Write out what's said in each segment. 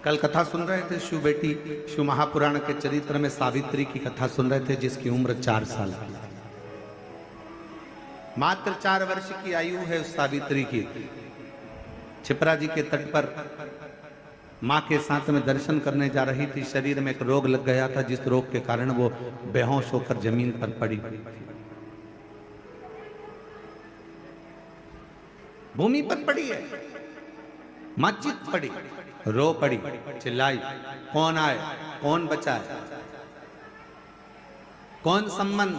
कल कथा सुन रहे थे शिव बेटी शिव महापुराण के चरित्र में सावित्री की कथा सुन रहे थे, जिसकी उम्र 4 साल की, मात्र 4 वर्ष की आयु है उस सावित्री की। छिपरा जी के तट पर मां के साथ में दर्शन करने जा रही थी। शरीर में एक रोग लग गया था, जिस रोग के कारण वो बेहोश होकर जमीन पर पड़ी, भूमि पर पड़ी है। मां चित पड़ी, रो पड़ी, चिल्लाई, कौन आए, कौन बचाए, कौन संबंध।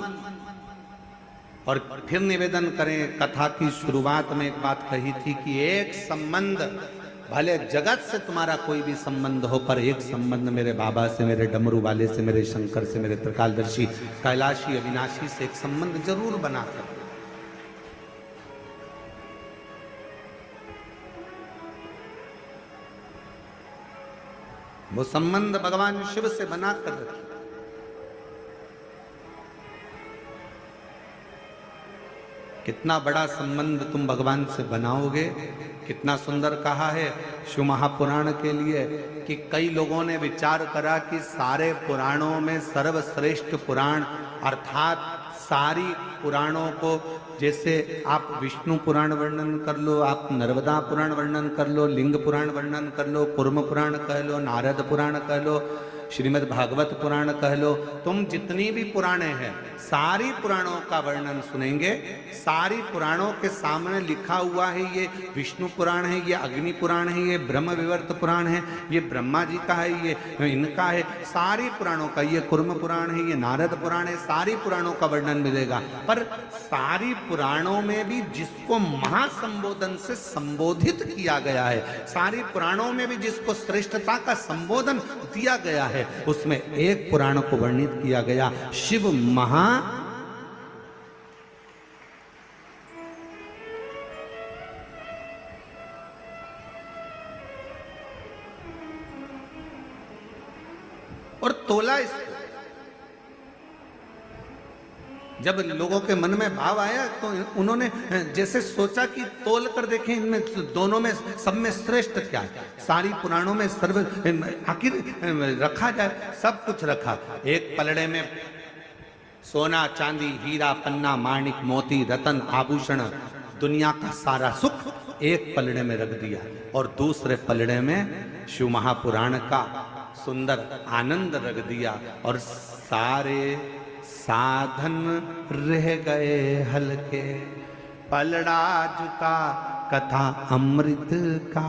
और फिर निवेदन करें, कथा की शुरुआत में एक बात कही थी कि एक संबंध, भले जगत से तुम्हारा कोई भी संबंध हो, पर एक संबंध मेरे बाबा से, मेरे डमरू वाले से, मेरे शंकर से, मेरे त्रिकालदर्शी कैलाशी अविनाशी से एक संबंध जरूर बना कर। वो संबंध भगवान शिव से बना कर रखिए। कितना बड़ा संबंध तुम भगवान से बनाओगे। कितना सुंदर कहा है शिव महापुराण के लिए कि कई लोगों ने विचार करा कि सारे पुराणों में सर्वश्रेष्ठ पुराण अर्थात सारी पुराणों को, जैसे आप विष्णु पुराण वर्णन कर लो, आप नर्मदा पुराण वर्णन कर लो, लिंग पुराण वर्णन कर लो, कूर्म पुराण कह लो, नारद पुराण कह लो, श्रीमद् भागवत पुराण कह लो, तुम जितनी भी पुराणे हैं सारी पुराणों का वर्णन सुनेंगे। सारी पुराणों के सामने लिखा हुआ है, ये विष्णु पुराण है, ये अग्नि पुराण है, ये ब्रह्म विवर्त पुराण है, ये ब्रह्मा जी का है, ये इनका है। सारी पुराणों का, ये कूर्म पुराण है, ये नारद पुराण है, सारी पुराणों का वर्णन मिलेगा। पर सारी पुराणों में भी जिसको महासंबोधन से संबोधित किया गया है, सारी पुराणों में भी जिसको श्रेष्ठता का संबोधन दिया गया है, उसमें एक पुराण को वर्णित किया गया, शिव महा और तोला इसको। जब लोगों के मन में भाव आया तो उन्होंने जैसे सोचा कि तोल कर देखें इनमें दोनों में, सब में श्रेष्ठ क्या है। सारी पुराणों में सर्व आखिर रखा जाए, सब कुछ रखा। एक पलड़े में सोना चांदी हीरा पन्ना माणिक मोती रतन आभूषण, दुनिया का सारा सुख एक पलड़े में रख दिया, और दूसरे पलड़े में शिव महापुराण का सुंदर आनंद रख दिया, और सारे साधन रह गए हल्के। पलड़ा झुका कथा अमृत का,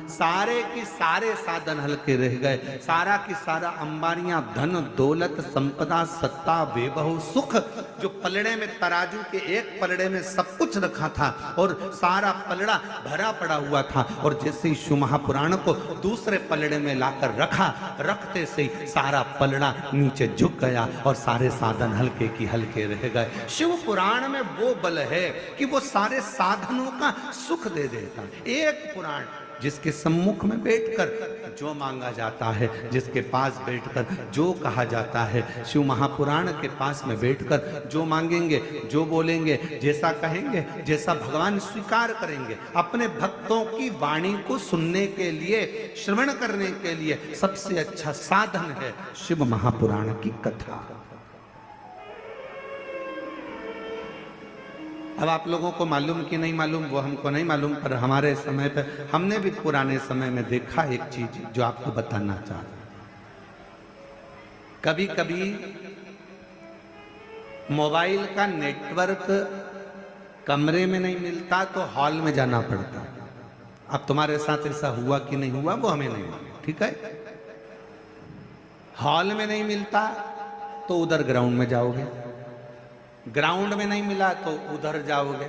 सारे की सारे साधन हल्के रह गए। सारा की सारा अंबानियां, धन दौलत संपदा सत्ता वैभव सुख, जो पलड़े में तराजू के एक पलड़े में सब कुछ रखा था, और सारा पलड़ा भरा पड़ा हुआ था। और जैसे ही शिव महापुराण को दूसरे पलड़े में लाकर रखा, रखते से ही सारा पलड़ा नीचे झुक गया और सारे साधन हल्के की हल्के रह गए। शिव पुराण में वो बल है कि वो सारे साधनों का सुख दे देता। एक पुराण जिसके सम्मुख में बैठकर जो मांगा जाता है, जिसके पास बैठकर जो कहा जाता है, शिव महापुराण के पास में बैठकर जो मांगेंगे, जो बोलेंगे, जैसा कहेंगे, जैसा भगवान स्वीकार करेंगे। अपने भक्तों की वाणी को सुनने के लिए, श्रवण करने के लिए सबसे अच्छा साधन है शिव महापुराण की कथा। अब आप लोगों को मालूम कि नहीं मालूम वो हमको नहीं मालूम, पर हमारे समय पर हमने भी पुराने समय में देखा एक चीज जो आपको बताना चाहता हूं। कभी कभी मोबाइल का नेटवर्क कमरे में नहीं मिलता तो हॉल में जाना पड़ता। अब तुम्हारे साथ ऐसा हुआ कि नहीं हुआ वो हमें नहीं मालूम, ठीक है। हॉल में नहीं मिलता तो उधर ग्राउंड में जाओगे, ग्राउंड में नहीं मिला तो उधर जाओगे।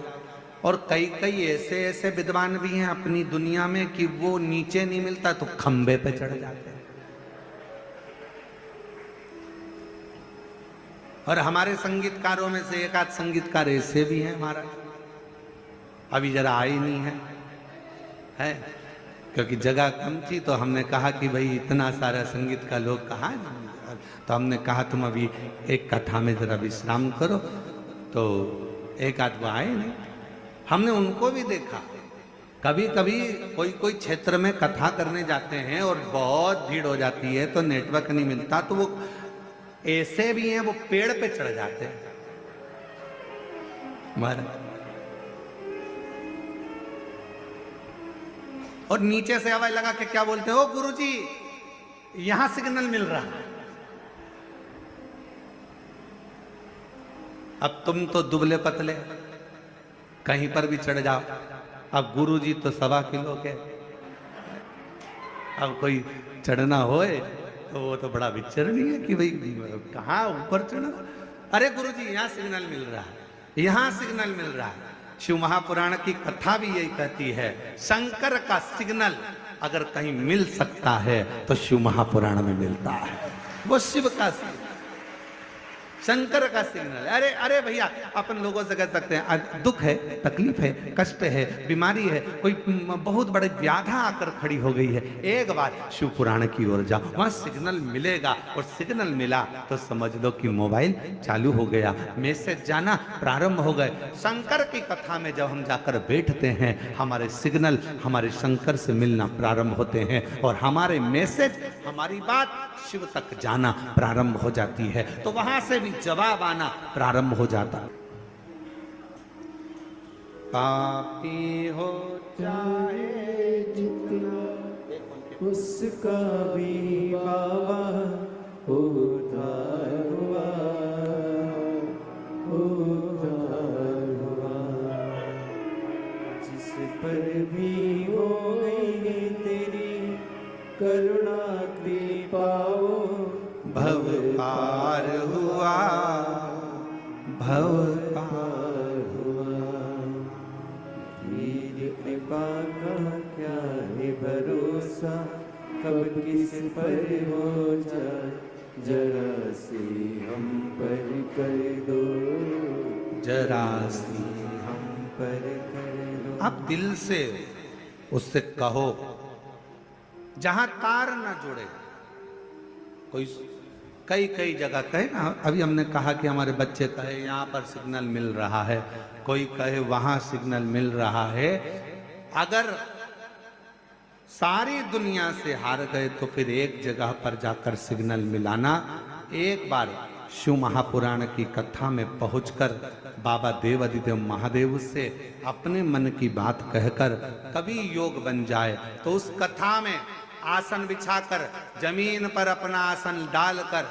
और कई कई ऐसे ऐसे विद्वान भी हैं अपनी दुनिया में कि वो नीचे नहीं मिलता तो खंबे पे चढ़ जाते हैं। और हमारे संगीतकारों में से एक आध संगीतकार ऐसे भी हैं हमारा, अभी जरा आए नहीं है, क्योंकि जगह कम थी तो हमने कहा कि भाई इतना सारा संगीत का लोग कहाँ, तो हमने कहा तुम अभी एक कथा में जरा विश्राम करो। तो एक आध वो आए नहीं, हमने उनको भी देखा कभी कभी कोई कोई क्षेत्र में कथा करने जाते हैं और बहुत भीड़ हो जाती है तो नेटवर्क नहीं मिलता, तो वो ऐसे भी हैं वो पेड़ पे चढ़ जाते हैं महाराज, और नीचे से आवाज लगा के क्या बोलते हो, गुरुजी यहां सिग्नल मिल रहा है। अब तुम तो दुबले पतले कहीं पर भी चढ़ जाओ, अब गुरुजी तो 1.25 किलो के, अब कोई चढ़ना होए तो वो तो बड़ा विचरणीय है कि भाई कहाँ ऊपर चढ़ना। अरे गुरुजी यहाँ सिग्नल मिल रहा है, यहाँ सिग्नल मिल रहा है। शिव महापुराण की कथा भी यही कहती है, शंकर का सिग्नल अगर कहीं मिल सकता है तो शिव महापुराण में मिलता है। वो शिव का सिग्नल, शंकर का सिग्नल। अरे अरे भैया अपन लोगों से कह सकते हैं दुख है, तकलीफ है, कष्ट है, बीमारी है, कोई बहुत बड़ी व्याधा आकर खड़ी हो गई है, एक बार शिव पुराण की ओर जाओ, वहां सिग्नल मिलेगा। और सिग्नल मिला तो समझ लो कि मोबाइल चालू हो गया, मैसेज जाना प्रारंभ हो गए। शंकर की कथा में जब हम जाकर बैठते हैं, हमारे सिग्नल हमारे शंकर से मिलना प्रारंभ होते हैं और हमारे मैसेज, हमारी बात शिव तक जाना प्रारंभ हो जाती है, तो वहां से भी जवाब आना प्रारंभ हो जाता। पापी हो चाहे जितना उसका भी बाबा उद्धार हुआ, उद्धार हुआ। जिस पर भी हो गई तेरी करुणा कृपा भव पार हुआ, भव पार हुआ। तेरी कृपा का क्या है भरोसा, कब किस पर हो जाए, जरा सी हम पर कर दो, जरा सी हम पर कर दो। आप दिल से उससे कहो, जहां तार ना जुड़े। कोई कई कई जगह कहे ना, अभी हमने कहा कि हमारे बच्चे कहे यहाँ पर सिग्नल मिल रहा है, कोई कहे वहां सिग्नल मिल रहा है। अगर सारी दुनिया से हार गए तो फिर एक जगह पर जाकर सिग्नल मिलाना। एक बार शिव महापुराण की कथा में पहुंचकर बाबा देव अधिदेव महादेव से अपने मन की बात कहकर कभी योग बन जाए तो उस कथा में आसन बिछाकर जमीन पर अपना आसन डालकर,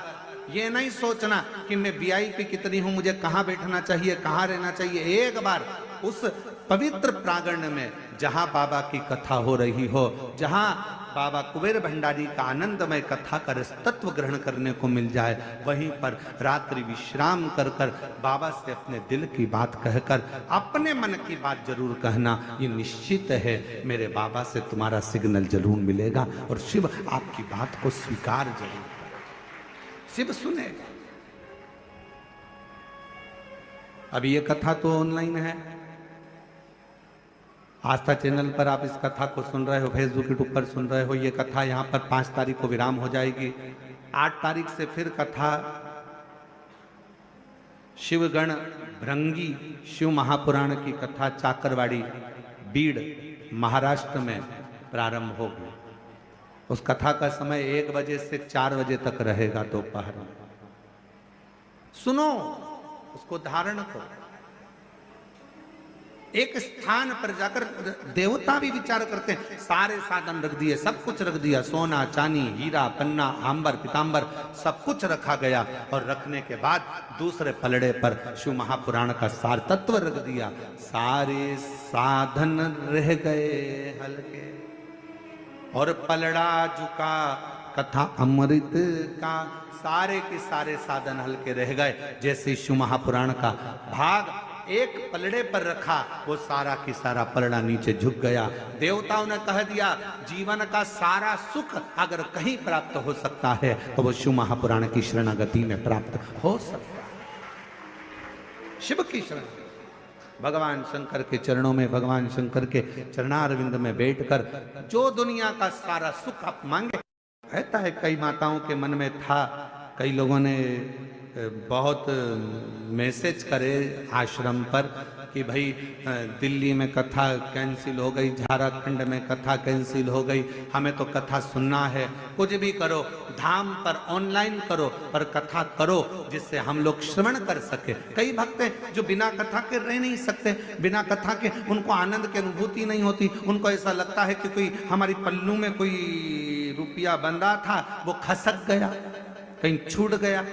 ये नहीं सोचना कि मैं वीआईपी कितनी हूं, मुझे कहां बैठना चाहिए, कहां रहना चाहिए। एक बार उस पवित्र प्रांगण में जहां बाबा की कथा हो रही हो, जहां बाबा कुबेर भंडारी का आनंदमय कथा कर तत्व ग्रहण करने को मिल जाए, वहीं पर रात्रि विश्राम कर कर बाबा से अपने दिल की बात कहकर अपने मन की बात जरूर कहना। ये निश्चित है मेरे बाबा से तुम्हारा सिग्नल जरूर मिलेगा और शिव आपकी बात को स्वीकार जरूर करेगा, शिव सुनेगा। अभी ये कथा तो ऑनलाइन है, आस्था चैनल पर आप इस कथा को सुन रहे हो, फेसबुक यूट्यूब पर सुन रहे हो। ये कथा यहाँ पर 5 तारीख को विराम हो जाएगी। 8 तारीख से फिर कथा शिवगण भृंगी शिव महापुराण की कथा चाकरवाड़ी बीड़ महाराष्ट्र में प्रारंभ होगी। उस कथा का समय 1 बजे से 4 बजे तक रहेगा दोपहर में। सुनो, उसको धारण करो। एक स्थान पर जाकर देवता भी विचार करते हैं, सारे साधन रख दिए, सब कुछ रख दिया, सोना चांदी हीरा पन्ना आंबर पीतांबर सब कुछ रखा गया और रखने के बाद दूसरे पलड़े पर शिव महापुराण का सार तत्व रख दिया। सारे साधन रह गए हल्के और पलड़ा झुका कथा अमृत का। सारे के सारे साधन हल्के रह गए। जैसे शिव महापुराण का भाग एक पलड़े पर रखा, वो सारा की सारा पलड़ा नीचे झुक गया। देवताओं ने कह दिया जीवन का सारा सुख अगर कहीं प्राप्त हो सकता है तो वो शिव महापुराण की शरणागति में प्राप्त हो सकता है। शिव की शरण, भगवान शंकर के चरणों में, भगवान शंकर के चरणारविंद में बैठकर जो दुनिया का सारा सुख आप मांगे। कहता है कई माताओं के मन में था, कई लोगों ने बहुत मैसेज करे आश्रम पर कि भाई दिल्ली में कथा कैंसिल हो गई, झारखंड में कथा कैंसिल हो गई, हमें तो कथा सुनना है। कुछ भी करो, धाम पर ऑनलाइन करो, पर कथा करो जिससे हम लोग श्रवण कर सके। कई भक्त हैं जो बिना कथा के रह नहीं सकते, बिना कथा के उनको आनंद की अनुभूति नहीं होती। उनको ऐसा लगता है कि कोई हमारी पल्लू में कोई रुपया बंधा था, वो खसक गया, कहीं छूट गया।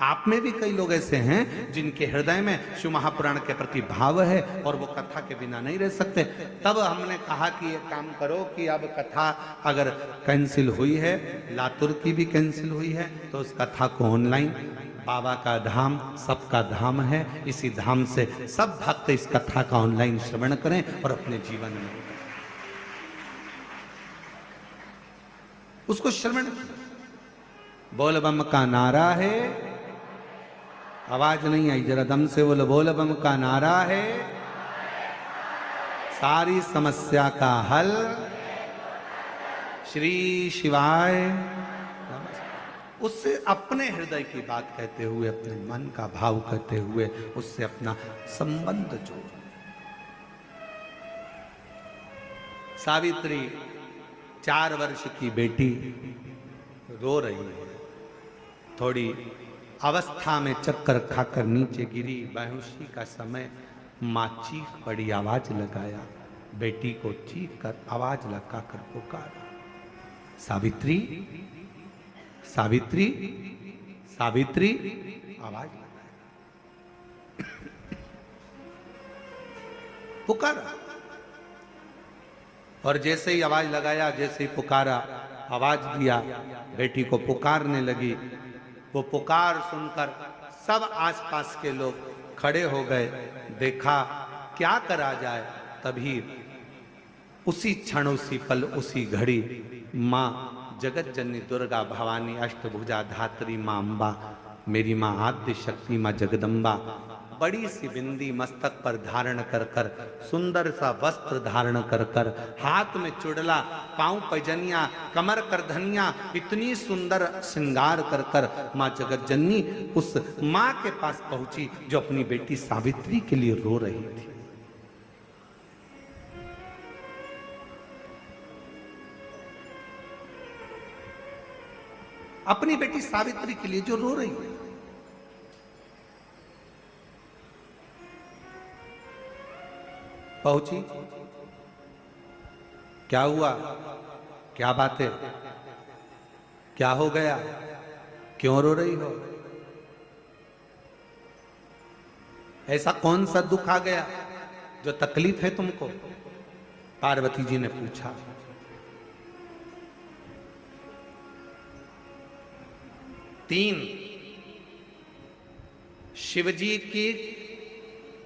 आप में भी कई लोग ऐसे हैं जिनके हृदय में शिव महापुराण के प्रति भाव है और वो कथा के बिना नहीं रह सकते। तब हमने कहा कि ये काम करो कि अब कथा अगर कैंसिल हुई है, लातूर की भी कैंसिल हुई है, तो उस कथा को ऑनलाइन, बाबा का धाम सबका धाम है, इसी धाम से सब भक्त इस कथा का ऑनलाइन श्रवण करें और अपने जीवन में उसको श्रवण। बोल बम का नारा है, आवाज नहीं आई, जरा दम से बोलो। बोल बम का नारा है, सारी समस्या का हल श्री शिवाय। उससे अपने हृदय की बात कहते हुए, अपने मन का भाव कहते हुए उससे अपना संबंध जोड़। सावित्री 4 वर्ष की बेटी रो रही है, थोड़ी अवस्था में चक्कर खाकर नीचे गिरी। बेहोशी का समय, माँ चीख पड़ी, आवाज लगाया, बेटी को चीख कर आवाज लगाकर पुकारा, सावित्री सावित्री सावित्री, आवाज लगाया, पुकारा। और जैसे ही आवाज लगाया, जैसे ही पुकारा, आवाज दिया, बेटी को पुकारने लगी। वो पुकार सुनकर सब आसपास के लोग खड़े हो गए। देखा क्या करा जाए। तभी उसी क्षण, उसी पल, उसी घड़ी माँ जगत जननी दुर्गा भवानी अष्टभुजा धात्री माँ अम्बा, मेरी माँ आद्य शक्ति माँ जगदम्बा, बड़ी सी बिंदी मस्तक पर धारण कर कर, सुंदर सा वस्त्र धारण कर कर, हाथ में चुड़ला, पांव पैजनिया, कमर कर धनिया, इतनी सुंदर श्रृंगार कर कर माँ जगत जननी उस माँ के पास पहुंची जो अपनी बेटी सावित्री के लिए रो रही थी। अपनी बेटी सावित्री के लिए जो रो रही है। पहुंची, क्या हुआ, क्या बात है, क्या हो गया, क्यों रो रही हो, ऐसा कौन सा दुख आ गया जो तकलीफ है तुमको? पार्वती जी ने पूछा। तीन, शिवजी की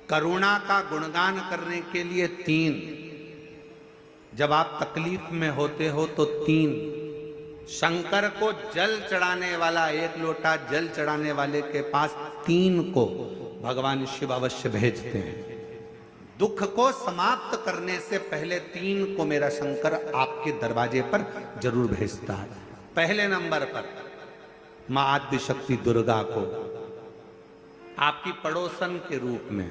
करुणा का गुणगान करने के लिए 3, जब आप तकलीफ में होते हो तो 3, शंकर को जल चढ़ाने वाला, 1 लोटा जल चढ़ाने वाले के पास 3 को भगवान शिव अवश्य भेजते हैं। दुख को समाप्त करने से पहले 3 को मेरा शंकर आपके दरवाजे पर जरूर भेजता है। पहले नंबर पर मां आद्य शक्ति दुर्गा को आपकी पड़ोसन के रूप में,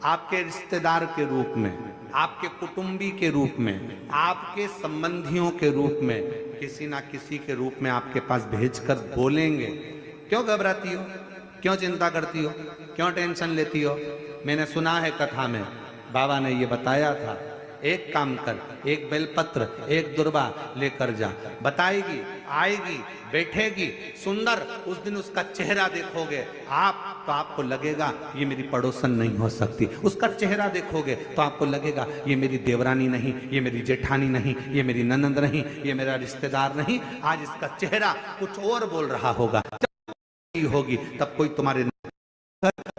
आपके रिश्तेदार के रूप में, आपके कुटुंबी के रूप में, आपके संबंधियों के रूप में, किसी ना किसी के रूप में आपके पास भेजकर बोलेंगे, क्यों घबराती हो, क्यों चिंता करती हो, क्यों टेंशन लेती हो? मैंने सुना है कथा में बाबा ने ये बताया था, एक काम कर, एक बेलपत्र, एक दुर्वा लेकर जा, बताएगी, आएगी, बैठेगी, सुंदर, उस दिन उसका चेहरा देखोगे आप तो आपको लगेगा ये मेरी पड़ोसन नहीं हो सकती। उसका चेहरा देखोगे तो आपको लगेगा ये मेरी देवरानी नहीं, ये मेरी जेठानी नहीं, ये मेरी ननंद नहीं, ये मेरा रिश्तेदार नहीं। आज इसका चेहरा कुछ और बोल रहा होगा। जब होगी तब कोई तुम्हारे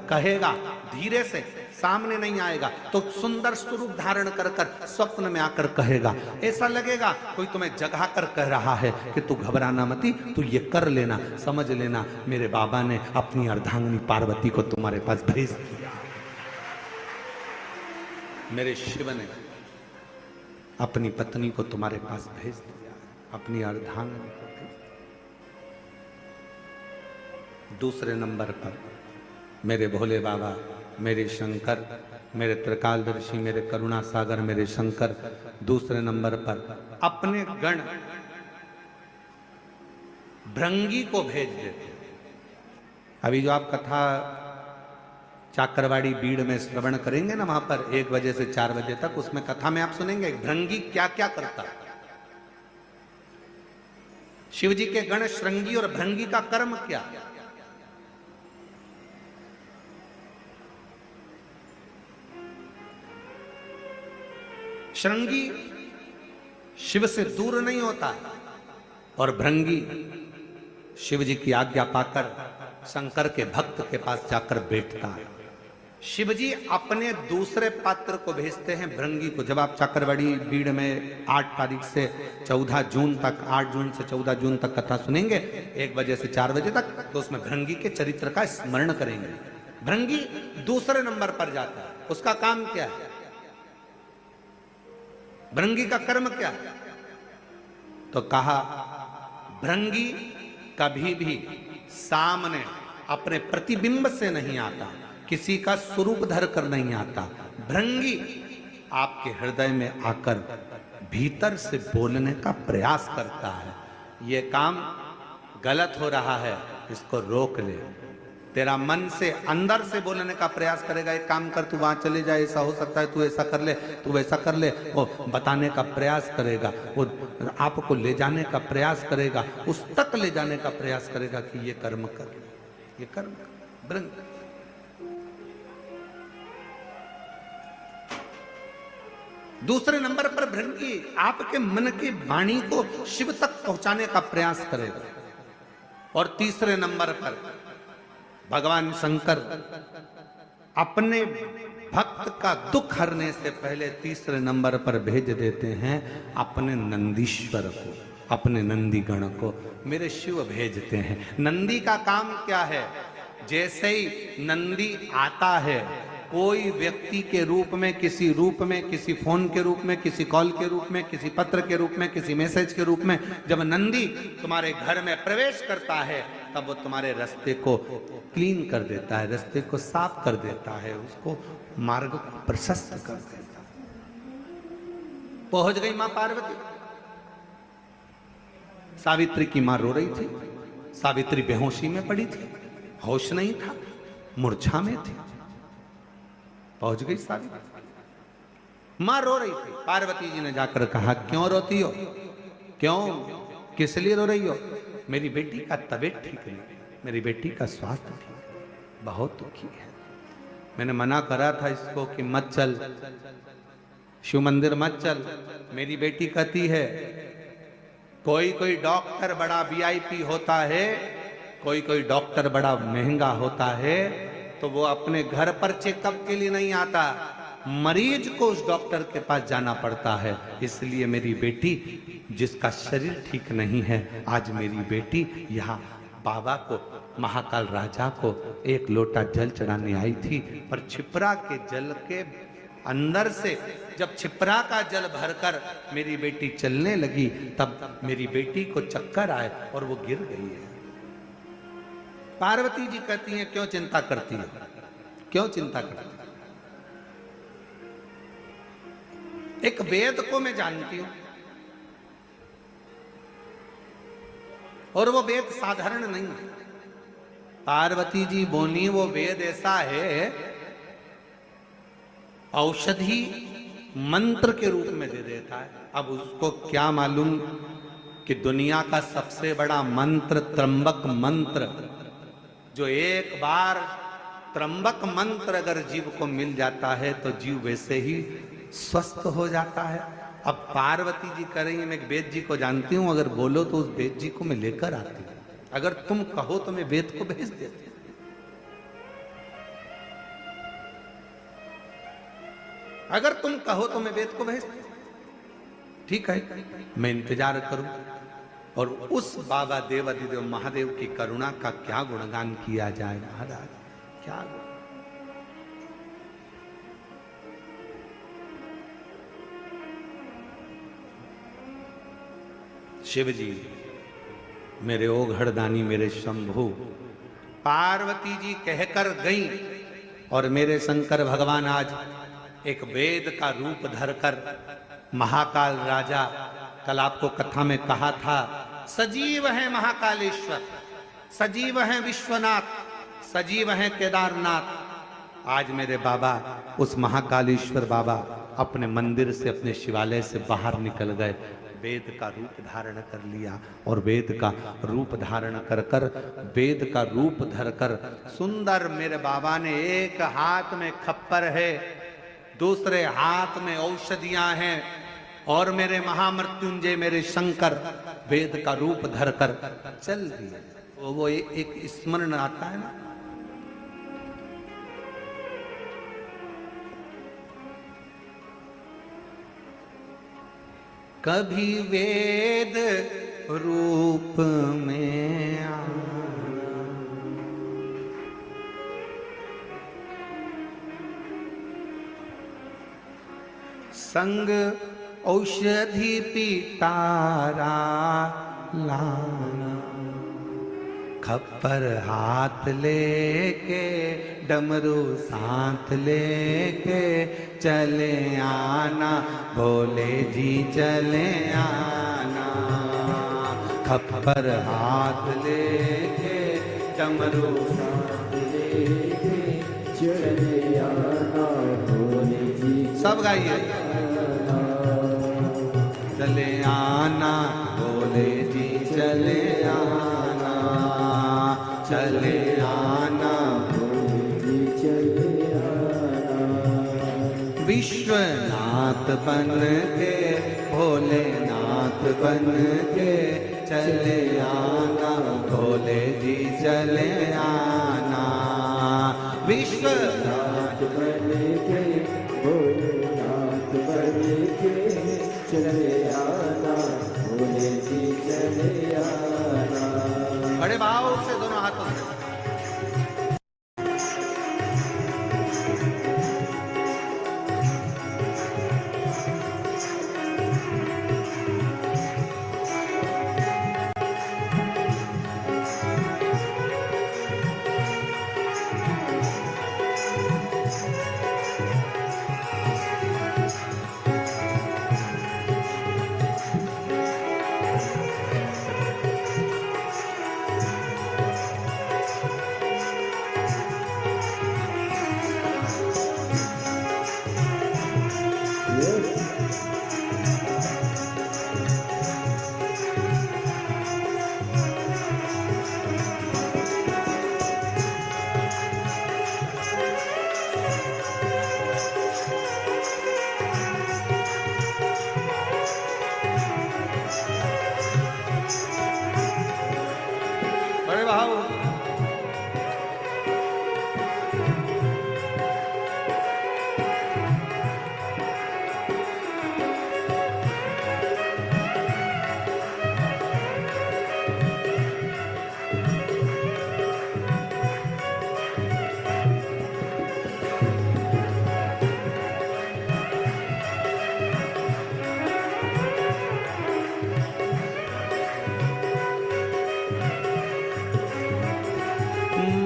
कहेगा, धीरे से, सामने नहीं आएगा तो सुंदर स्वरूप धारण कर कर स्वप्न में आकर कहेगा। ऐसा लगेगा कोई तुम्हें जगा कर कह रहा है कि तू घबराना मती, तू ये कर लेना, समझ लेना मेरे बाबा ने अपनी अर्धांगिनी पार्वती को तुम्हारे पास भेज दिया, मेरे शिव ने अपनी पत्नी को तुम्हारे पास भेज दिया, अपनी अर्धांगिनी को भेज दिया। दूसरे नंबर पर मेरे भोले बाबा, मेरे शंकर मेरे त्रिकालदर्शी, मेरे करुणा सागर, मेरे शंकर दूसरे नंबर पर अपने गण भृंगी को भेज देते। अभी जो आप कथा चाकरवाड़ी बीड़ में श्रवण करेंगे ना, वहां पर 1 बजे से 4 बजे तक, उसमें कथा में आप सुनेंगे भृंगी क्या क्या करता है। शिव जी के गण श्रृंगी और भृंगी का कर्म क्या। श्रृंगी शिव से दूर नहीं होता और भृंगी शिव जी की आज्ञा पाकर शंकर के भक्त के पास जाकर बैठता है। शिव जी अपने दूसरे पात्र को भेजते हैं भृंगी को। जब आप चाकरवाड़ी बीड़ में 8 तारीख से 14 जून तक, 8 जून से 14 जून तक कथा सुनेंगे 1 बजे से 4 बजे तक, तो उसमें भृंगी के चरित्र का स्मरण करेंगे। भृंगी दूसरे नंबर पर जाता है। उसका काम क्या है, भृंगी का कर्म क्या है? तो कहा भृंगी कभी भी सामने अपने प्रतिबिंब से नहीं आता, किसी का स्वरूप धर कर नहीं आता। भृंगी आपके हृदय में आकर भीतर से बोलने का प्रयास करता है। ये काम गलत हो रहा है, इसको रोक ले। तेरा मन से अंदर से बोलने का प्रयास करेगा, एक काम कर, तू वहां चले जा, ऐसा हो सकता है, तू ऐसा कर ले, तू वैसा कर ले। वो बताने का प्रयास करेगा, वो आपको ले जाने का प्रयास करेगा, उस तक ले जाने का प्रयास करेगा कि ये कर्म कर, ये कर्म कर। भृंग दूसरे नंबर पर भृंगी आपके मन की वाणी को शिव तक पहुंचाने का प्रयास करेगा। और तीसरे नंबर पर भगवान शंकर अपने भक्त का दुख हरने से पहले तीसरे नंबर पर भेज देते हैं अपने नंदीश्वर को, अपने नंदी गण को। मेरे शिव भेजते हैं। नंदी का काम क्या है? जैसे ही नंदी आता है, कोई व्यक्ति के रूप में, किसी रूप में, किसी फोन के रूप में, किसी कॉल के रूप में, किसी पत्र के रूप में, किसी मैसेज के रूप में, जब नंदी तुम्हारे घर में प्रवेश करता है, तब वो तुम्हारे रास्ते को क्लीन कर देता है, रास्ते को साफ कर देता है, उसको मार्ग को प्रशस्त कर देता है। पहुंच गई मां पार्वती। सावित्री की मां रो रही थी। सावित्री बेहोशी में पड़ी थी, होश नहीं था, मूर्छा में थी। पहुंच गई सावित्री, मां रो रही थी। पार्वती जी ने जाकर कहा, क्यों रोती हो, क्यों, किस लिए रो रही हो? मेरी बेटी का तबीयत ठीक नहीं, मेरी बेटी का स्वास्थ्य ठीक, बहुत दुखी है। मैंने मना करा था इसको कि मत चल, शिव मंदिर मत चल। मेरी बेटी कहती है, कोई कोई डॉक्टर बड़ा वीआईपी होता है, कोई कोई डॉक्टर बड़ा महंगा होता है, तो वो अपने घर पर चेकअप के लिए नहीं आता, मरीज को उस डॉक्टर के पास जाना पड़ता है। इसलिए मेरी बेटी, जिसका शरीर ठीक नहीं है, आज मेरी बेटी यहाँ बाबा को, महाकाल राजा को 1 लोटा जल चढ़ाने आई थी। पर छिपरा के जल के अंदर से जब छिपरा का जल भरकर मेरी बेटी चलने लगी, तब मेरी बेटी को चक्कर आए और वो गिर गई है। पार्वती जी कहती हैं, क्यों चिंता करती है, क्यों चिंता करती है? एक वेद को मैं जानती हूं, और वो वेद साधारण नहीं है। पार्वती जी बोली, वो वेद ऐसा है, औषधि मंत्र के रूप में दे देता है। अब उसको क्या मालूम कि दुनिया का सबसे बड़ा मंत्र त्र्यंबक मंत्र, जो एक बार त्र्यंबक मंत्र अगर जीव को मिल जाता है तो जीव वैसे ही स्वस्थ हो जाता है। अब पार्वती जी कह रही है, मैं वेद जी को जानती हूं, अगर बोलो तो उस वेद जी को मैं लेकर आती हूं, अगर तुम कहो तो मैं वेद को भेज देती हूं। अगर तुम कहो तो मैं वेद को भेज दूं। ठीक है, मैं इंतजार करूं। और उस बाबा देवाधिदेव महादेव की करुणा का क्या गुणगान किया जाए महाराज, क्या शिव जी मेरे ओघड़दानी, मेरे शंभु। पार्वती जी कहकर गई और मेरे शंकर भगवान आज एक वेद का रूप धरकर महाकाल राजा, कल आपको कथा में कहा था, सजीव है महाकालेश्वर, सजीव है विश्वनाथ, सजीव है केदारनाथ। आज मेरे बाबा, उस महाकालेश्वर बाबा अपने मंदिर से, अपने शिवालय से बाहर निकल गए, वेद का रूप धारण कर लिया। और वेद का रूप धारण कर कर, वेद का रूप धरकर सुंदर मेरे बाबा ने, एक हाथ में खप्पर है, दूसरे हाथ में औषधियां हैं, और मेरे महामृत्युंजय मेरे शंकर वेद का रूप धरकर चल दिए। वो एक स्मरण आता है ना, कभी वेद रूप में संग औषधि पिटारा लाना, खप्पर हाथ लेके डमरू साथ लेके चले आना, भोले जी चले आना। खप्पर हाथ लेके डमरू साथ लेके चले आना, भोले जी सब गाइए, चले आना भोले जी चले आना, चले आना भोले जी चले आना। विश्वनाथ बन के, भोलेनाथ बन के चले आना, भोले जी चले आना। विश्वनाथ बन के, भोलेनाथ बन के चले आना, भोले जी चले आना। बड़े भाव से दोनों हाथों से बड़े भाव।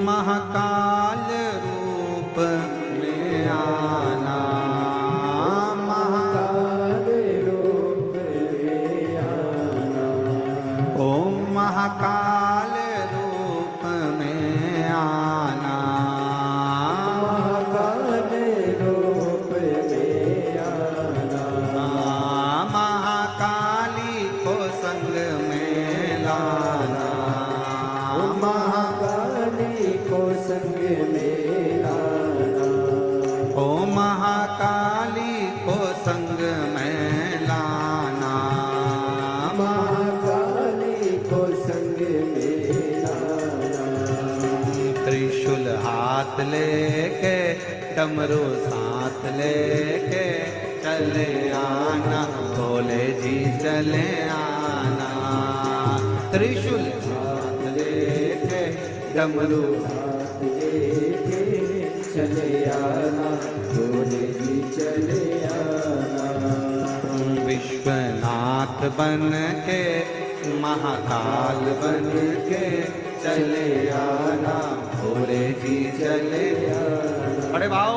महाकाल रूप में आना, महाकाल रूप में आना। ओम महाकाल रूप में आना, महाकाल रूप में आना। महाकाली को संग में लाना, महाकाली को संग में लाना। ओ महाकाली को संग में लाना, महाकाली को संग में लाना। त्रिशूल हाथ लेके डमरू साथ लेके चले आना, भोले जी चले आना। त्रिशूल हाथ लेके डमरू साथ लेके चले आना, भोले जी चले आना। विश्वनाथ बन के, महाकाल बन के चले आना, भोले जी चले आना। बड़े भाव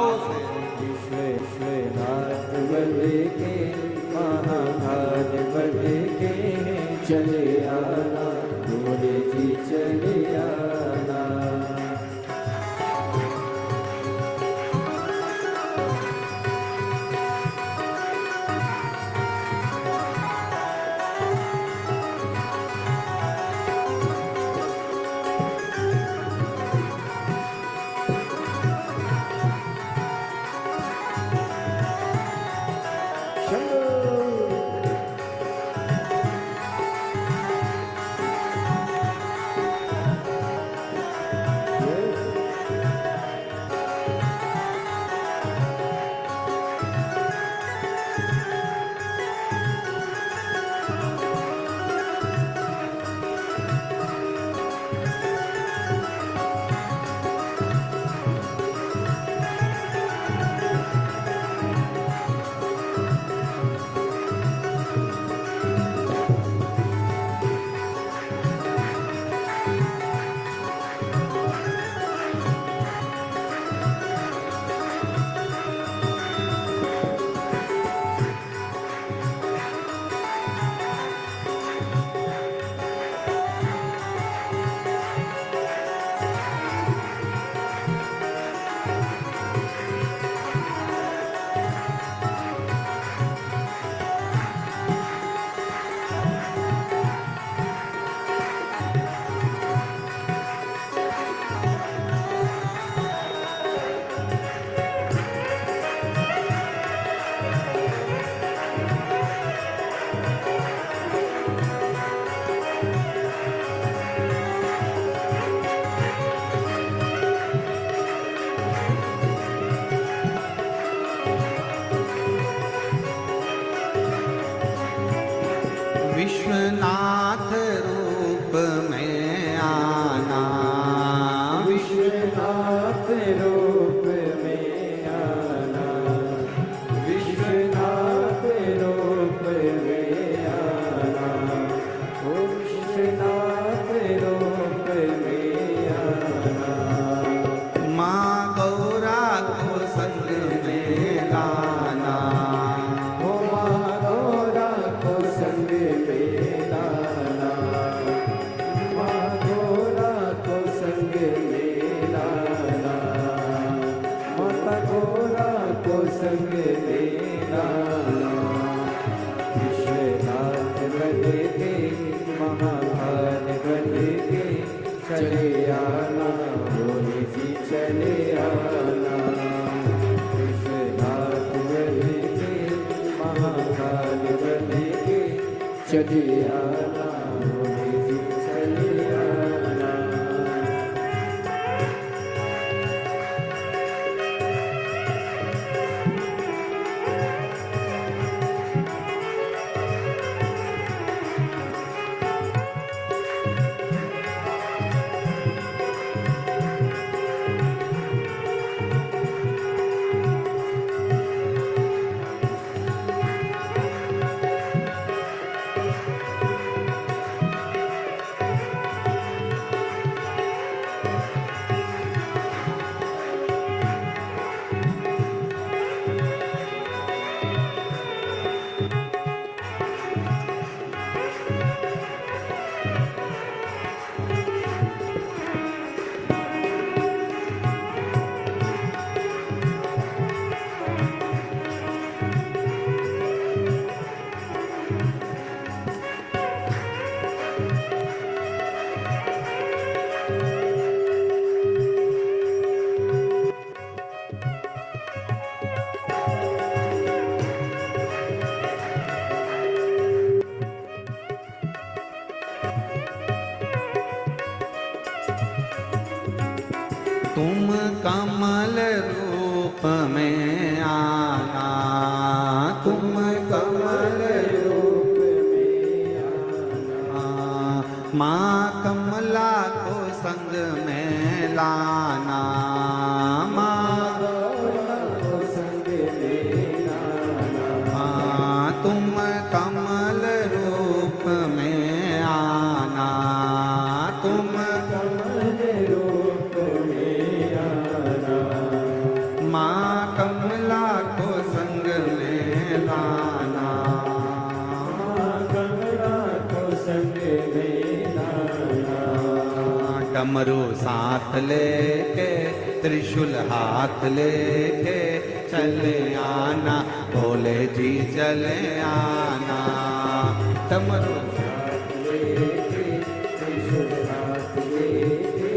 से विश्वनाथ के महाभाग बन के चले आना भोले जी चले आना। विश्वनाथ रूप में आना, विश्वनाथ रूप में आना, विश्वनाथ रूप में आना, ओ विश्वनाथ रूप में आना। माँ गौरा को संग में लाना, ओ माँ गौरा को संग में लाना, माँ गौरा को संग में लाना, माता गौरा को संग में लाना। विश्वनाथ बन के महाभाग बन के चले आना भोले जी चले आना। विश्वनाथ बन के महाभाग बन के चले आना भोले जी चले आना। तुम कमल रूप में आना, तुम कमल रूप में आना, माँ कमला को संग में लाना, माँ गौरा को संग में लाना, तुम कमल रूप में आना, तुम कमल रूप में आना, माँ कमला को संग में लाना। में लाना। डमरू साथ लेके त्रिशूल हाथ लेके चले आना, भोले जी चले आना। डमरू साथ लेके त्रिशूल हाथ लेके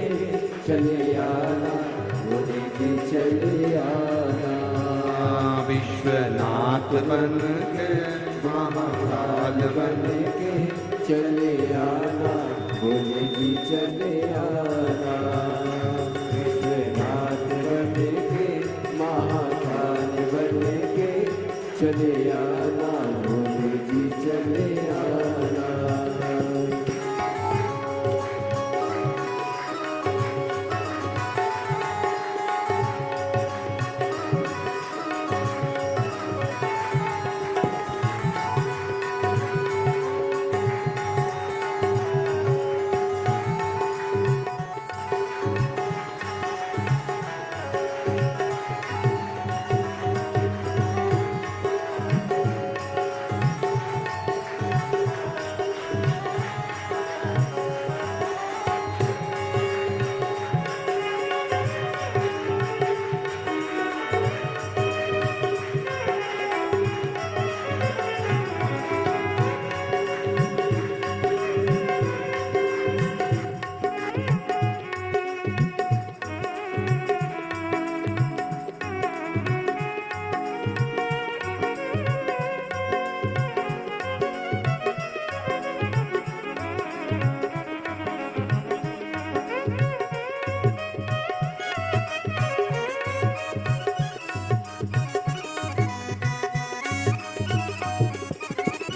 चले आना, भोले जी चले आना। विश्वनाथ बन के महाकाल बन के चले आना, भोले जी चले आना। विश्वनाथ बन के महाकाल बन के चले आना, भोले जी चले आना।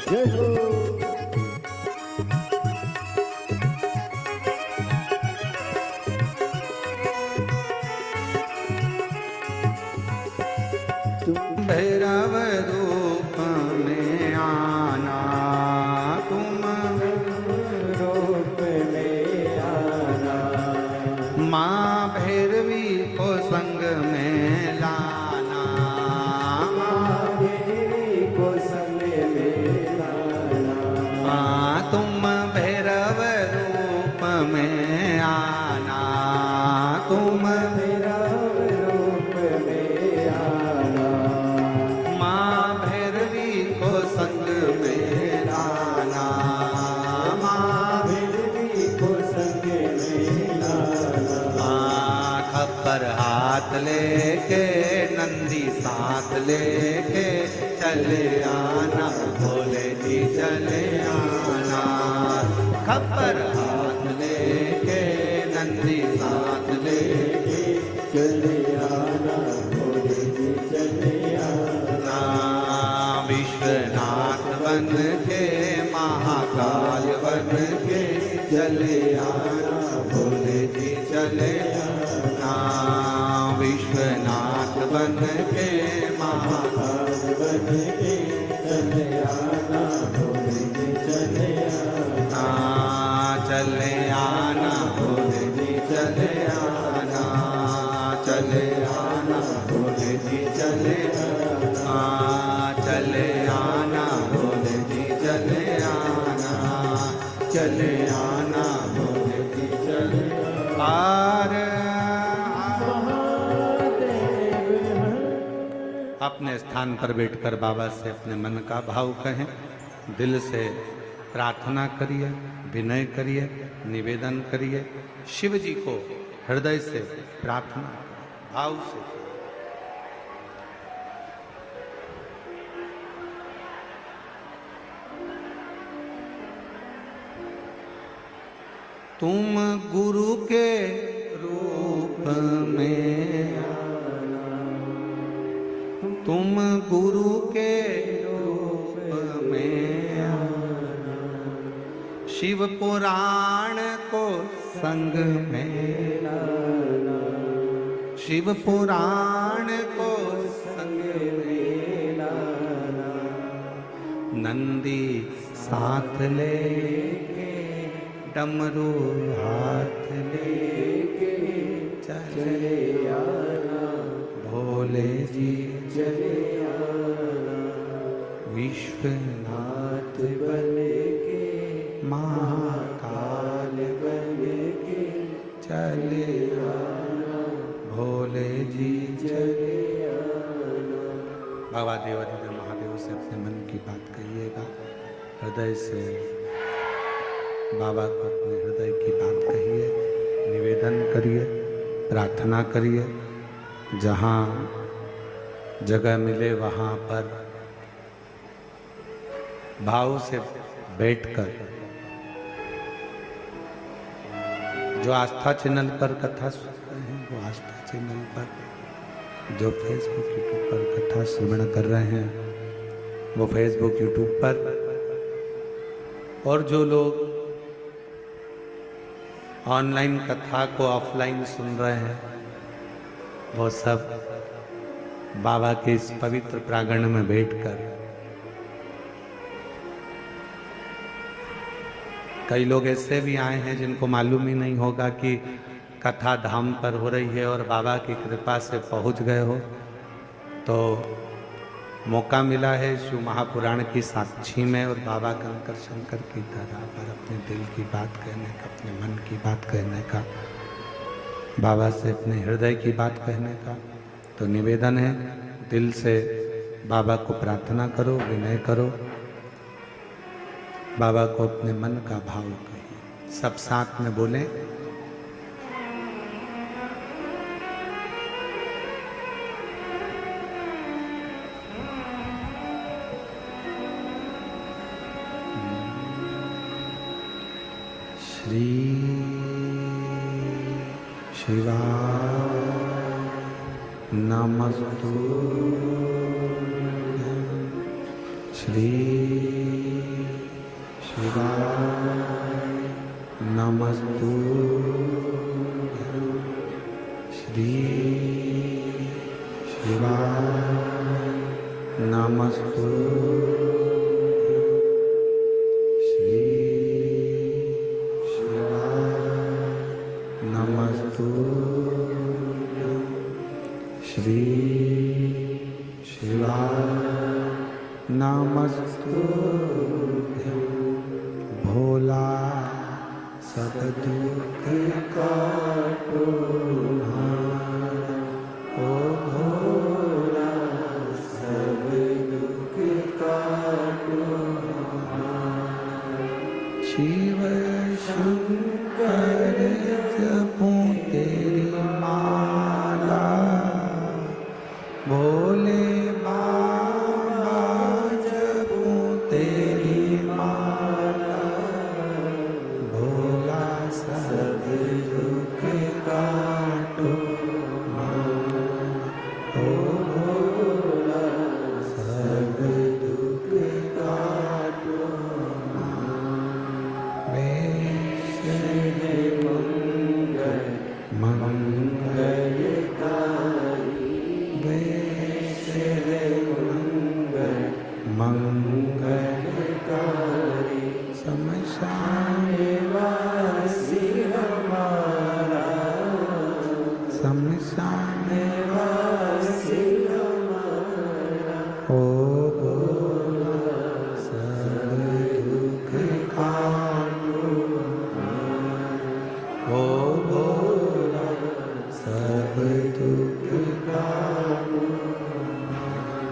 जय हो। तुम भैरव रूप में आना, तुम रूप में आना। माँ भैरवी को संग में लाना, माँ भैरवी को संग में लाना। तुम भैरव रूप में आना, तुम भैरव रूप में आना। माँ भैरवी को संग में लाना, माँ भैरवी को संग में लाना। खप्पर हाथ लेके नंदी साथ लेके चले आना, भोले जी चले आना। खप्पर हाथ लेके नंदी साथ लेके चले आना, भोले जी चले आना। विश्वनाथ बन के महाकाल बन के चले आना, भोले जी चले आना। विश्वनाथ बन के महाकाल बन के चले आना, भोले जी चले आना। चले आना, भोले जी चले आना। चले आना, भोले जी चले आना। चले आना, भोले जी चले आना। चले आना, भोले जी चले आना। अपने स्थान पर बैठकर बाबा से अपने मन का भाव कहें, दिल से प्रार्थना करिए, विनय करिए, निवेदन करिए। शिव जी को हृदय से प्रार्थना भाव से। तुम गुरु के रूप में आना, तुम गुरु के रूप में आना। शिव पुराण को संग में लाना, शिव पुराण को संग में लाना। नंदी साथ लेके डमरू हाथ लेके चले आना, भोले जी चले आना। विश्वनाथ बन के महा चले भोले जी चले। बाबा देवाधिदेव महादेव से अपने मन की बात कहिएगा, हृदय से बाबा को अपने हृदय की बात कहिए, निवेदन करिए, प्रार्थना करिए। जहाँ जगह मिले वहाँ पर भाव से बैठकर, जो आस्था चैनल पर कथा सुन रहे हैं वो आस्था चैनल पर, जो फेसबुक यूट्यूब पर कथा श्रवण कर रहे हैं वो फेसबुक यूट्यूब पर, और जो लोग ऑनलाइन कथा को ऑफलाइन सुन रहे हैं वो सब बाबा के इस पवित्र प्रांगण में बैठकर, कई लोग ऐसे भी आए हैं जिनको मालूम ही नहीं होगा कि कथा धाम पर हो रही है और बाबा की कृपा से पहुंच गए हो, तो मौका मिला है शिव महापुराण की साक्षी में और बाबा कंकर शंकर की धरा पर अपने दिल की बात कहने का, अपने मन की बात कहने का, बाबा से अपने हृदय की बात कहने का। तो निवेदन है, दिल से बाबा को प्रार्थना करो, विनय करो, बाबा को अपने मन का भाव कहिए। सब साथ में बोलें, श्री शिवाय नमस्तुभ्यं, श्री शिवाय नमस्तुभ्यं, श्री शिवाय नमस्तुभ्यं, श्री शिवाय नमस्तुभ्यं, श्री शिवाय नमस्तुभ्यं। भोला सब दुख काटो हारा, ओ भोला सब दुख काटो हारा। शिव शंकर जपूं तेरी माला, भोले बाबा जपूं तेरी माला, भोला सब दुख काटो हारा, ओ भोला सब दुख काटो हारा। वेश है मंगलकारी, वेश है मंगलकारी, शमशान वासी हमारा, शमशान वासी हमारा, ओ भोला सब दुख काटो हारा, ओ भोला सब दुख काटो हारा।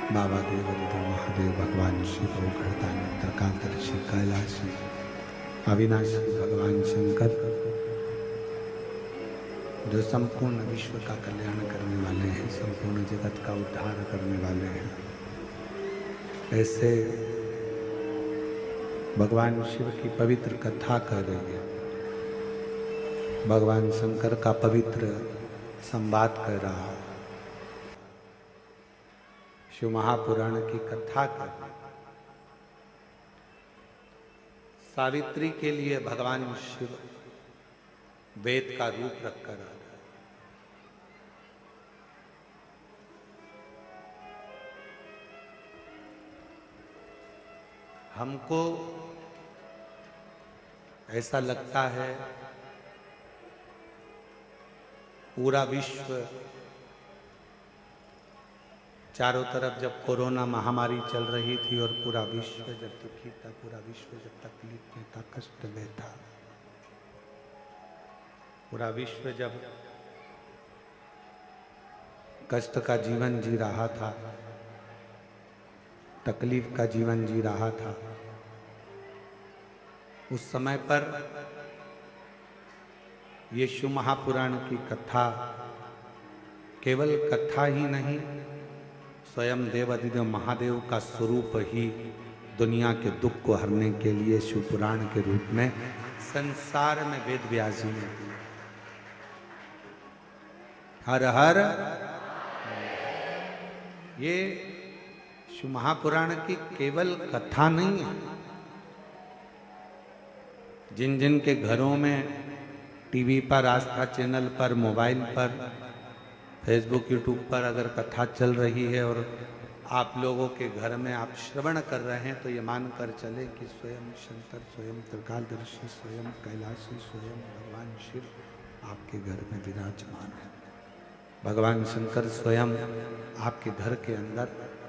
बाबा देवाधिदेव महादेव भगवान शिव गणदानी त्रिकालदर्शी कैलाशी अविनाशी भगवान शंकर, जो संपूर्ण विश्व का कल्याण करने वाले हैं, संपूर्ण जगत का उद्धार करने वाले हैं, ऐसे भगवान शिव की पवित्र कथा कर रही है, भगवान शंकर का पवित्र संवाद कर रहा है, शिव महापुराण की कथा कर, सावित्री के लिए भगवान शिव वेद का रूप रखकर आ रहा है। हमको ऐसा लगता है पूरा विश्व चारों तरफ जब कोरोना महामारी चल रही थी और पूरा विश्व जब दुखी था, पूरा विश्व जब तकलीफ में था, कष्ट में था, पूरा विश्व जब कष्ट का जीवन जी रहा था, तकलीफ का जीवन जी रहा था, उस समय पर यीशु महापुराण की कथा केवल कथा ही नहीं, स्वयं देवाधिदेव महादेव का स्वरूप ही दुनिया के दुख को हरने के लिए शिवपुराण के रूप में संसार में वेद व्यास जी ने दिया। हर हर ये शिव महापुराण की केवल कथा नहीं है। जिन जिन के घरों में टीवी पर, आस्था चैनल पर, मोबाइल पर, फेसबुक, यूट्यूब पर अगर कथा चल रही है और आप लोगों के घर में आप श्रवण कर रहे हैं, तो ये मानकर चले कि स्वयं शंकर, स्वयं त्रिकालदर्शी, स्वयं कैलाशी, स्वयं भगवान शिव आपके घर में विराजमान है। भगवान शंकर स्वयं आपके घर के अंदर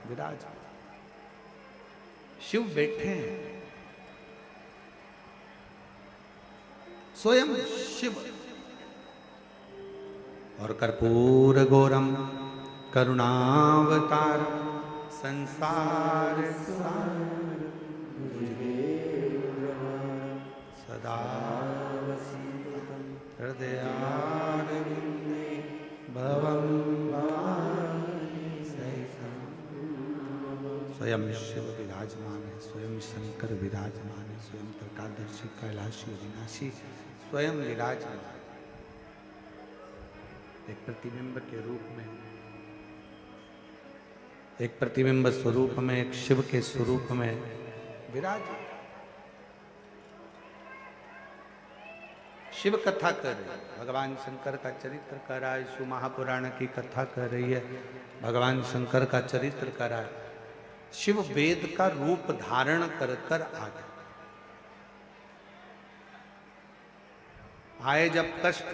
विराजमान, शिव बैठे हैं, स्वयं शिव। और कर्पूर गौरम करुणावतार संसार सदा हृदयारविंदे भवं स्वयं शिव विराजमान है, स्वयं शंकर विराजमान है, स्वयं त्रिकालदर्शी, कैलाशी, अविनाशी स्वयं विराजमान, एक प्रतिबिंब के रूप में, एक प्रतिबिंब स्वरूप में, एक शिव के स्वरूप में विराजमान। शिव कथा कर रही है, भगवान शंकर का चरित्र कर रहा है, शिव महापुराण की कथा कर रही है, भगवान शंकर का चरित्र कर रहा है। शिव वेद का रूप धारण कर कर आ गए। आए जब कष्ट,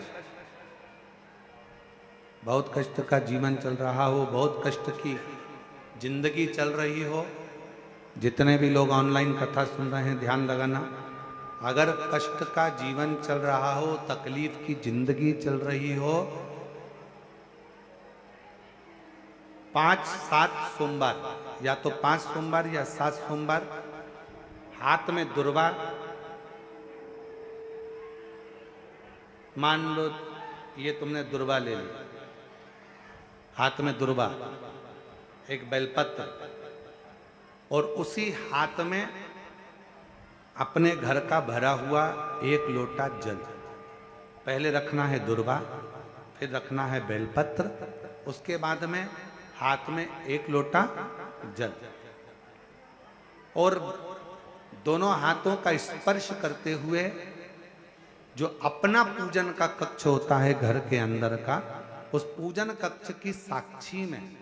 बहुत कष्ट का जीवन चल रहा हो, बहुत कष्ट की जिंदगी चल रही हो, जितने भी लोग ऑनलाइन कथा सुन रहे हैं ध्यान लगाना, अगर कष्ट का जीवन चल रहा हो, तकलीफ की जिंदगी चल रही हो, 5-7 सोमवार, या तो 5 सोमवार या 7 सोमवार, हाथ में दुर्वा, मान लो ये तुमने दुर्वा ले ली, हाथ में दुर्वा, एक बेलपत्र, और उसी हाथ में अपने घर का भरा हुआ 1 लोटा जल। पहले रखना है दुर्वा, फिर रखना है बेलपत्र, उसके बाद में हाथ में 1 लोटा जल, और दोनों हाथों का स्पर्श करते हुए जो अपना पूजन का कक्ष होता है घर के अंदर का, उस पूजन कक्ष की साक्षी में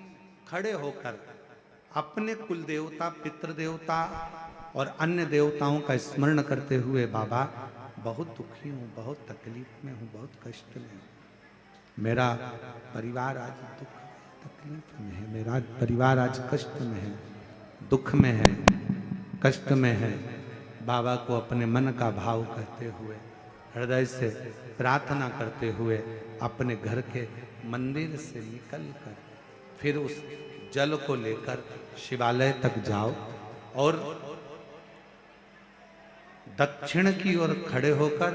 खड़े होकर अपने कुल देवता, पितृ देवता और अन्य देवताओं का स्मरण करते हुए, बाबा बहुत दुखी हूँ, बहुत तकलीफ में हूँ, बहुत कष्ट में हूँ, मेरा परिवार आज दुख तकलीफ में है, मेरा परिवार आज कष्ट में है, दुख में है, कष्ट में है। बाबा को अपने मन का भाव कहते हुए, हृदय से प्रार्थना करते हुए, अपने घर के मंदिर से निकलकर फिर उस जल को लेकर शिवालय तक जाओ और दक्षिण की ओर खड़े होकर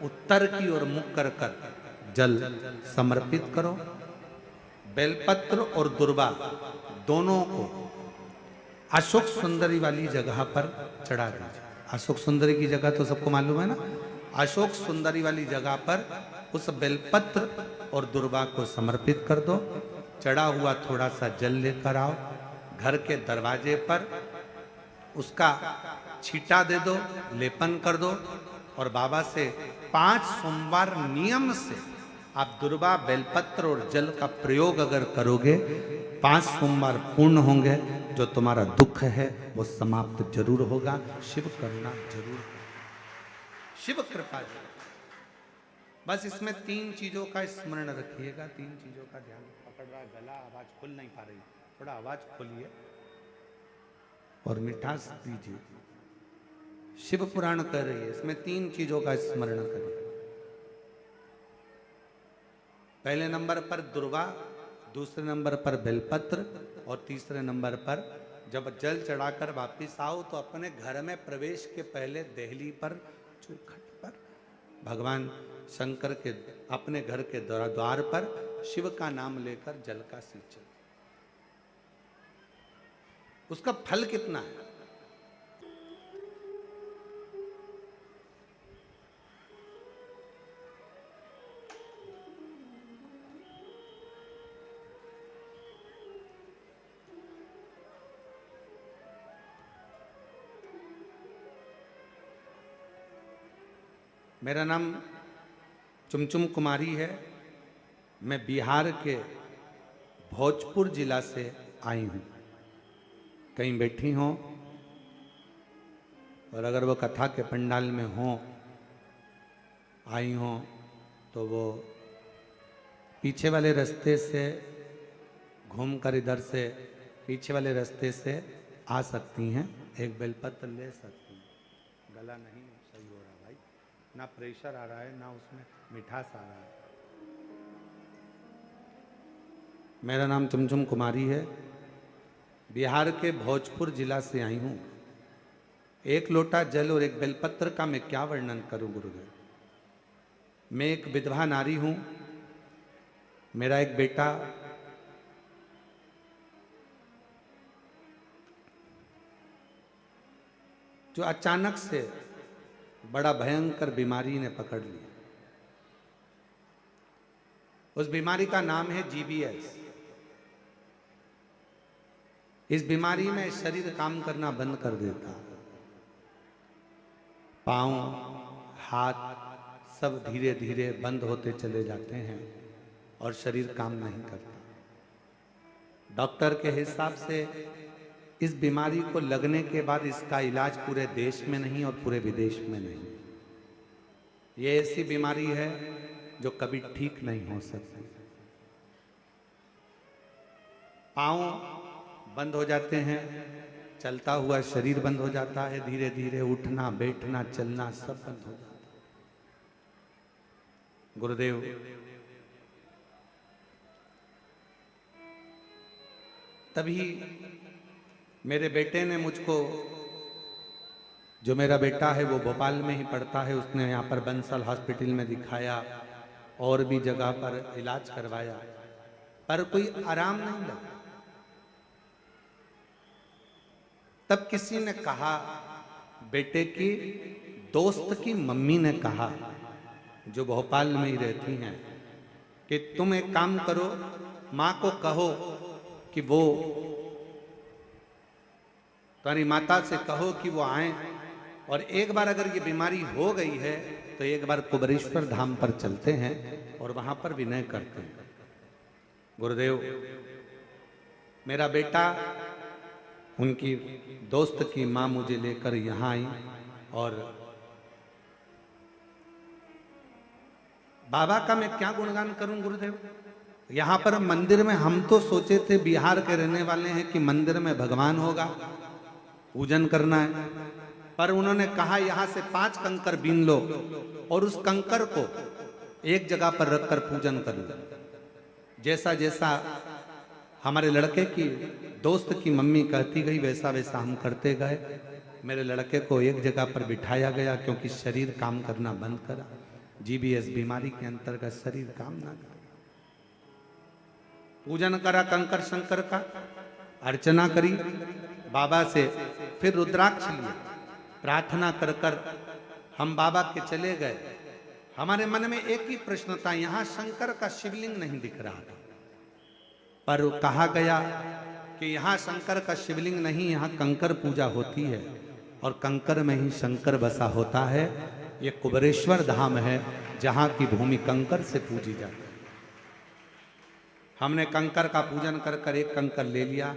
उत्तर की ओर मुख कर कर जल समर्पित करो। बेलपत्र और दुर्वा दोनों को अशोक सुंदरी वाली जगह पर चढ़ा दीजिए। अशोक सुंदरी की जगह तो सबको मालूम है ना। अशोक सुंदरी वाली जगह पर उस बेलपत्र और दुर्वा को समर्पित कर दो। चढ़ा हुआ थोड़ा सा जल लेकर आओ, घर के दरवाजे पर उसका छींटा दे दो, लेपन कर दो और बाबा से 5 सोमवार नियम से आप दुर्वा, बेलपत्र और जल का प्रयोग अगर करोगे, 5 सोमवार पूर्ण होंगे। जो तुम्हारा दुख है वो समाप्त जरूर होगा। शिव करुणा जरूर। शिव कृपा जल। बस इसमें 3 चीजों का स्मरण रखिएगा, 3 चीजों का ध्यान। पकड़ रहा गला, आवाज खुल नहीं पा रही, थोड़ा आवाज खोलिए और मिठास दीजिए। शिव पुराण कर रही है, इसमें 3 चीजों का स्मरण करिए। पहले नंबर पर दुर्वा, दूसरे नंबर पर बेलपत्र और तीसरे नंबर पर जब जल चढ़ाकर वापिस आओ तो अपने घर में प्रवेश के पहले देहली पर, चौखट पर भगवान शंकर के अपने घर के द्वार पर शिव का नाम लेकर जल का सिंचन। उसका फल कितना है? मेरा नाम चुमचुम कुमारी है। मैं बिहार के भोजपुर जिला से आई हूँ। कहीं बैठी हों और अगर वो कथा के पंडाल में हों, आई हों, तो वो पीछे वाले रास्ते से घूमकर इधर से पीछे वाले रास्ते से आ सकती हैं। एक बेलपत्र ले सकती हैं। गला नहीं सही हो रहा भाई, ना प्रेशर आ रहा है ना उसमें मिठास आ रहा है। मेरा नाम चुमचुम कुमारी है। बिहार के भोजपुर जिला से आई हूँ। एक लोटा जल और एक बेलपत्र का मैं क्या वर्णन करूं गुरुदेव। मैं एक विधवा नारी हूं। मेरा एक बेटा जो अचानक से बड़ा भयंकर बीमारी ने पकड़ लिया। उस बीमारी का नाम है GBS। इस बीमारी में शरीर काम करना बंद कर देता, पांव हाथ सब धीरे धीरे बंद होते चले जाते हैं और शरीर काम नहीं करता। डॉक्टर के हिसाब से इस बीमारी को लगने के बाद इसका इलाज पूरे देश में नहीं और पूरे विदेश में नहीं। ये ऐसी बीमारी है जो कभी ठीक नहीं हो सकती। पांव बंद हो जाते हैं, चलता हुआ शरीर बंद हो जाता है, धीरे धीरे उठना बैठना चलना सब बंद हो जाता है। गुरुदेव तभी मेरे बेटे ने मुझको, जो मेरा बेटा है वो भोपाल में ही पढ़ता है, उसने यहाँ पर बंसल हॉस्पिटल में दिखाया और भी जगह पर इलाज करवाया, पर कोई आराम नहीं लगा। तब किसी ने कहा, बेटे की दोस्त की मम्मी ने कहा, जो भोपाल में ही रहती हैं, कि तुम एक काम करो, माँ को कहो कि वो, तुम्हारी माता से कहो कि वो आए और एक बार अगर ये बीमारी हो गई है तो एक बार कुबरेश्वर धाम पर चलते हैं और वहां पर विनय करते हैं। गुरुदेव मेरा बेटा, उनकी दोस्त की माँ मुझे लेकर यहाँ आई और बाबा का मैं क्या गुणगान करूं गुरुदेव। यहाँ पर मंदिर में हम तो सोचे थे, बिहार के रहने वाले हैं, कि मंदिर में भगवान होगा, पूजन करना है, पर उन्होंने कहा यहाँ से 5 कंकर बीन लो और उस कंकर को एक जगह पर रखकर पूजन कर लो। जैसा जैसा हमारे लड़के की दोस्त की मम्मी कहती गई वैसा वैसा हम करते गए। मेरे लड़के को एक जगह पर बिठाया गया क्योंकि शरीर काम करना बंद करा। GBS बीमारी के अंतर्गत शरीर काम ना करे। पूजन करा कंकर शंकर का, अर्चना करी बाबा से, फिर रुद्राक्ष लिए, प्रार्थना कर कर हम बाबा के चले गए। हमारे मन में एक ही प्रश्न था, यहाँ शंकर का शिवलिंग नहीं दिख रहा था, पर कहा गया कि यहाँ शंकर का शिवलिंग नहीं, यहाँ कंकर पूजा होती है और कंकर में ही शंकर बसा होता है। ये कुबरेश्वर धाम है जहाँ की भूमि कंकर से पूजी जाती है। हमने कंकर का पूजन कर कर एक कंकर ले लिया,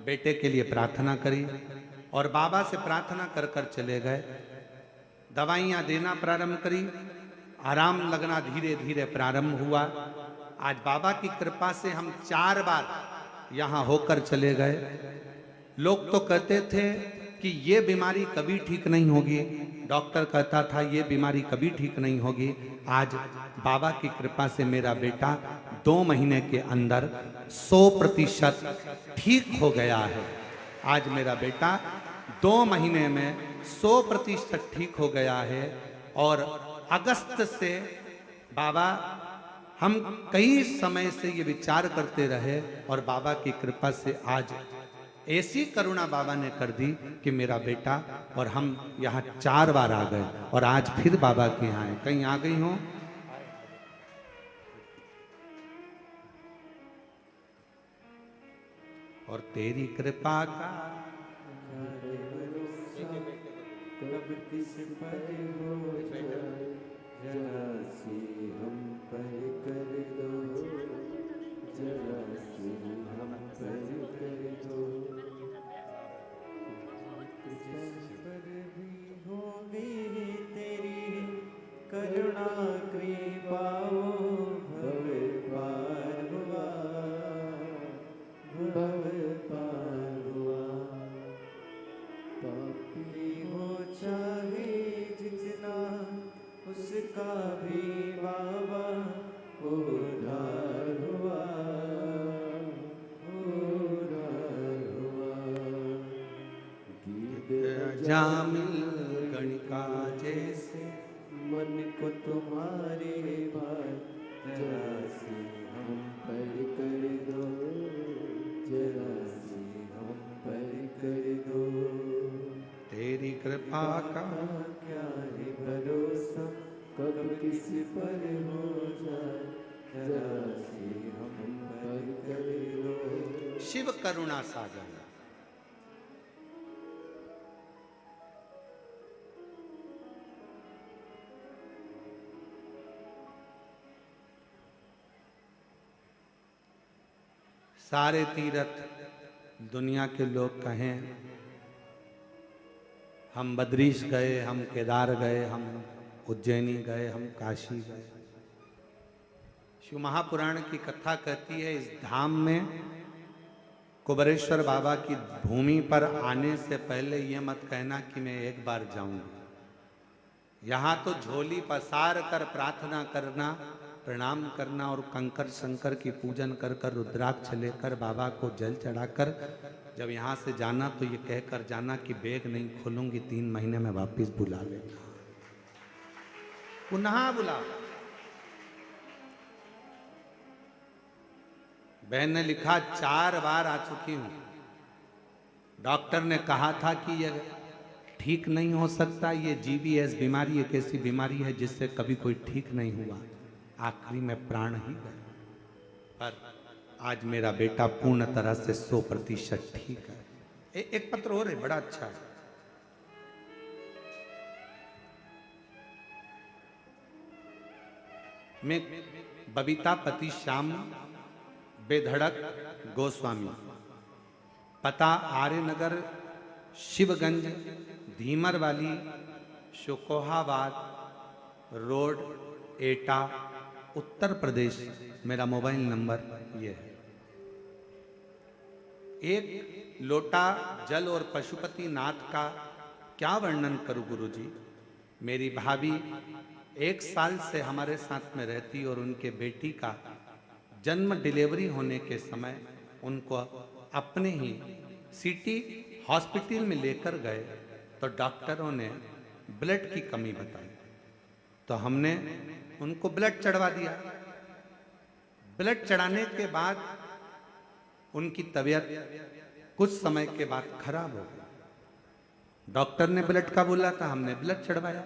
बेटे के लिए प्रार्थना करी और बाबा से प्रार्थना कर कर चले गए। दवाइयाँ देना प्रारंभ करी, आराम लगना धीरे धीरे प्रारंभ हुआ। आज बाबा की कृपा से हम 4 बार यहाँ होकर चले गए। लोग तो कहते थे कि ये बीमारी कभी ठीक नहीं होगी, डॉक्टर कहता था ये बीमारी कभी ठीक नहीं होगी। आज बाबा की कृपा से मेरा बेटा 2 महीने के अंदर 100% ठीक हो गया है। आज मेरा बेटा 2 महीने में 100% ठीक हो गया है। और अगस्त से बाबा, हम कई समय से ये विचार करते रहे और बाबा की कृपा से आज ऐसी करुणा बाबा ने कर दी कि मेरा बेटा और हम यहाँ 4 बार आ गए और आज फिर बाबा के यहाँ आए। कहीं आ गई हो? और तेरी कृपा का कब किस पर हो जाए, जरा सी हम पर कर दो, जरा सी हम पर कर दो। जिस पर भी होगी तेरी करुणा कृपा, भव पार हुआ, भव पार हुआ। पापी हो चाहे जितना, उसका भी बाबा उद्धार हुआ, उद्धार हुआ। गीत जामिल गणिका जैसे मन को तुम्हारे भार, जरा सी हम पर कर दो, जरा सी हम पर कर दो। तेरी कृपा का क्या है भरोसा, कब किस पर हो जाए, जरा सी हम पर कर दो। शिव करुणा सागर। सारे तीर्थ दुनिया के लोग कहें, हम बद्रीश गए, हम केदार गए, हम उज्जैनी गए, हम काशी गए। शिव महापुराण की कथा कहती है, इस धाम में कुबेरेश्वर बाबा की भूमि पर आने से पहले ये मत कहना कि मैं एक बार जाऊंगा। यहाँ तो झोली पसार कर प्रार्थना करना, प्रणाम करना और कंकर शंकर की पूजन कर कर रुद्राक्ष लेकर बाबा को जल चढ़ाकर जब यहाँ से जाना तो ये कहकर जाना कि बैग नहीं खोलूंगी, 3 महीने में वापस बुला लेना, पुनः बुला। बहन ने लिखा 4 बार आ चुकी हूं। डॉक्टर ने कहा था कि ये ठीक नहीं हो सकता, ये GBS बीमारी एक ऐसी बीमारी है जिससे कभी कोई ठीक नहीं हुआ। आखिरी में प्राण ही गए, पर आज मेरा बेटा पूर्ण तरह से 100% ठीक है। एक पत्र और है, बड़ा अच्छा है। मैं बबीता पति श्याम बेधड़क गोस्वामी, पता आर्यनगर शिवगंज धीमर वाली शुकोहाबाद रोड एटा उत्तर प्रदेश। मेरा मोबाइल नंबर ये है। एक लोटा जल और पशुपति नाथ का क्या वर्णन करूं गुरुजी। मेरी भाभी 1 साल से हमारे साथ में रहती और उनके बेटी का जन्म डिलीवरी होने के समय उनको अपने ही सिटी हॉस्पिटल में लेकर गए तो डॉक्टरों ने ब्लड की कमी बताई, तो हमने उनको ब्लड चढ़वा दिया। ब्लड चढ़ाने के बाद उनकी तबीयत कुछ समय के बाद खराब हो गई। डॉक्टर ने ब्लड का बोला था, हमने ब्लड चढ़वाया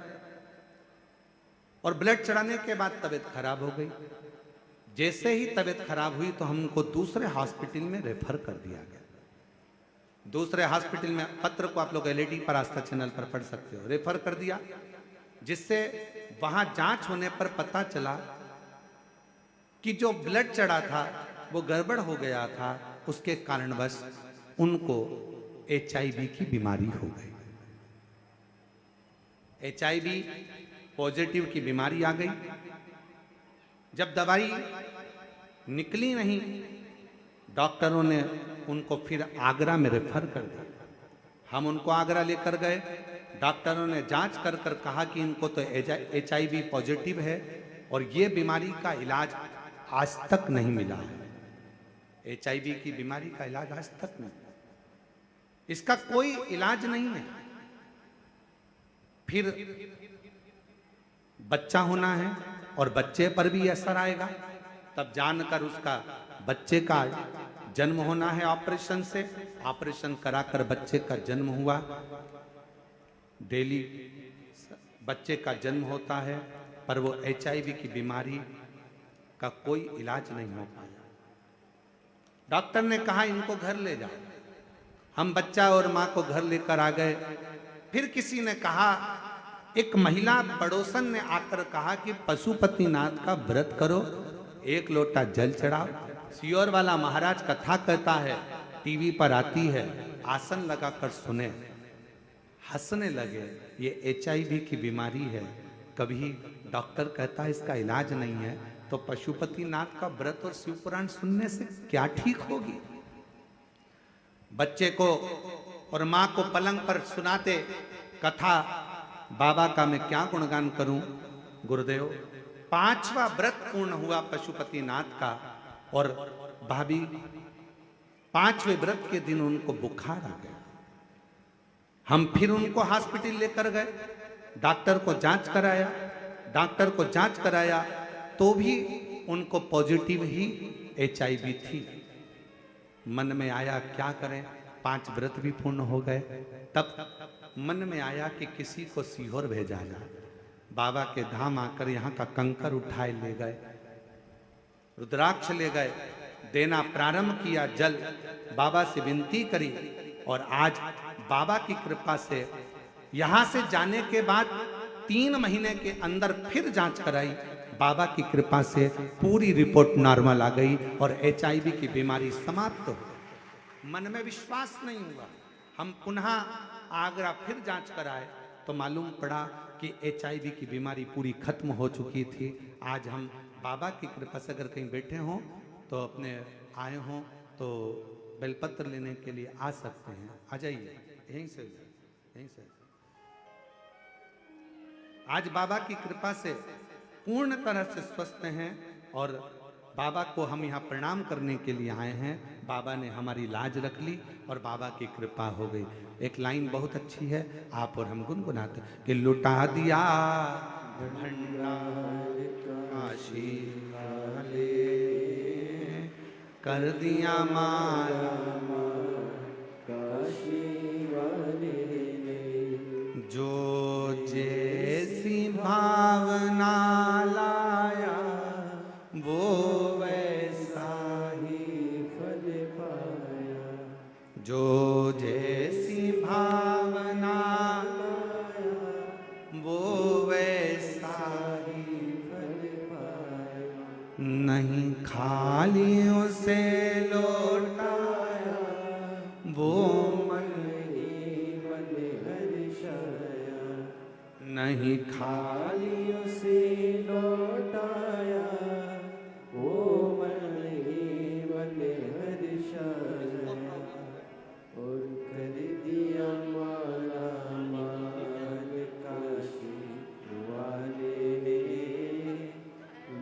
और ब्लड चढ़ाने के बाद तबीयत खराब हो गई। जैसे ही तबीयत खराब हुई तो हमको दूसरे हॉस्पिटल में रेफर कर दिया गया। दूसरे हॉस्पिटल में, पत्र को आप लोग LED पर आस्था चैनल पर पढ़ सकते हो, रेफर कर दिया, जिससे वहां जांच होने पर पता चला कि जो ब्लड चढ़ा था वो गड़बड़ हो गया था, उसके कारणवश उनको HIV की बीमारी हो गई। HIV पॉजिटिव की बीमारी आ गई। जब दवाई निकली नहीं, डॉक्टरों ने उनको फिर आगरा में रेफर कर दिया। हम उनको आगरा लेकर गए, डॉक्टरों ने जांच कर कर कहा कि इनको तो HIV पॉजिटिव है और ये बीमारी का इलाज आज तक नहीं मिला है। HIV की बीमारी का इलाज आज तक नहीं, इसका कोई इलाज नहीं है। फिर बच्चा होना है और बच्चे पर भी असर आएगा, तब जानकर उसका बच्चे का जन्म होना है ऑपरेशन से। ऑपरेशन कराकर बच्चे का जन्म हुआ। डेली बच्चे का जन्म होता है, पर वो HIV की बीमारी का कोई इलाज नहीं हो पाया। डॉक्टर ने कहा इनको घर ले जाओ। हम बच्चा और माँ को घर लेकर आ गए। फिर किसी ने कहा, एक महिला पड़ोसन ने आकर कहा कि पशुपतिनाथ का व्रत करो, 1 लोटा जल चढ़ाओ। सियोर वाला महाराज कथा कहता है, टीवी पर आती है, आसन लगाकर सुने। हंसने लगे, ये HIV की बीमारी है। कभी डॉक्टर कहता है इसका इलाज नहीं है, तो पशुपतिनाथ का व्रत और शिव पुराण सुनने से क्या ठीक होगी। बच्चे को और माँ को पलंग पर सुनाते कथा, बाबा का मैं क्या गुणगान करूं गुरुदेव। 5वां व्रत पूर्ण हुआ पशुपतिनाथ का, और भाभी 5वें व्रत के दिन उनको बुखार आ गया। हम फिर उनको हॉस्पिटल लेकर गए, डॉक्टर को जांच कराया, तो भी उनको पॉजिटिव ही HIV थी। मन में आया क्या करें, 5 व्रत भी पूर्ण हो गए। तब मन में आया कि किसी को सीहोर भेजा जाए। बाबा के धाम आकर यहाँ का कंकर उठाए ले गए, रुद्राक्ष ले गए, देना प्रारंभ किया जल, बाबा से विनती करी, और आज बाबा की कृपा से यहाँ से जाने के बाद 3 महीने के अंदर फिर जांच कराई। बाबा की कृपा से पूरी रिपोर्ट नॉर्मल आ गई और HIV की बीमारी समाप्त हो गई। मन में विश्वास नहीं हुआ। हम पुनः आगरा फिर जांच कराए तो मालूम पड़ा कि HIV की बीमारी पूरी खत्म हो चुकी थी। आज हम बाबा की कृपा से अगर कहीं बैठे हों तो अपने आए हों तो बेलपत्र लेने के लिए आ सकते हैं। आ जाइए, यहीं से। आज बाबा की कृपा से पूर्ण तरह से स्वस्थ हैं और बाबा को हम यहाँ प्रणाम करने के लिए आए हैं। बाबा ने हमारी लाज रख ली और बाबा की कृपा हो गई। एक लाइन बहुत अच्छी है, आप और हम गुनगुनाते कि लुटा दिया भंडार काशी वाले, कर दिया माला काशी वाले ने, जो जैसी भावना लाया वो वैसा ही फल पाया, जो जैसी भावना लाया वो वैसा ही फल पाया, नहीं खाली उसे लौटाया वो मन ही मन हर्षाया, नहीं खा खाली उसे लौटाया वो मन ही मन हर्षाया, और कर दिया माला माल काशी वाले ने,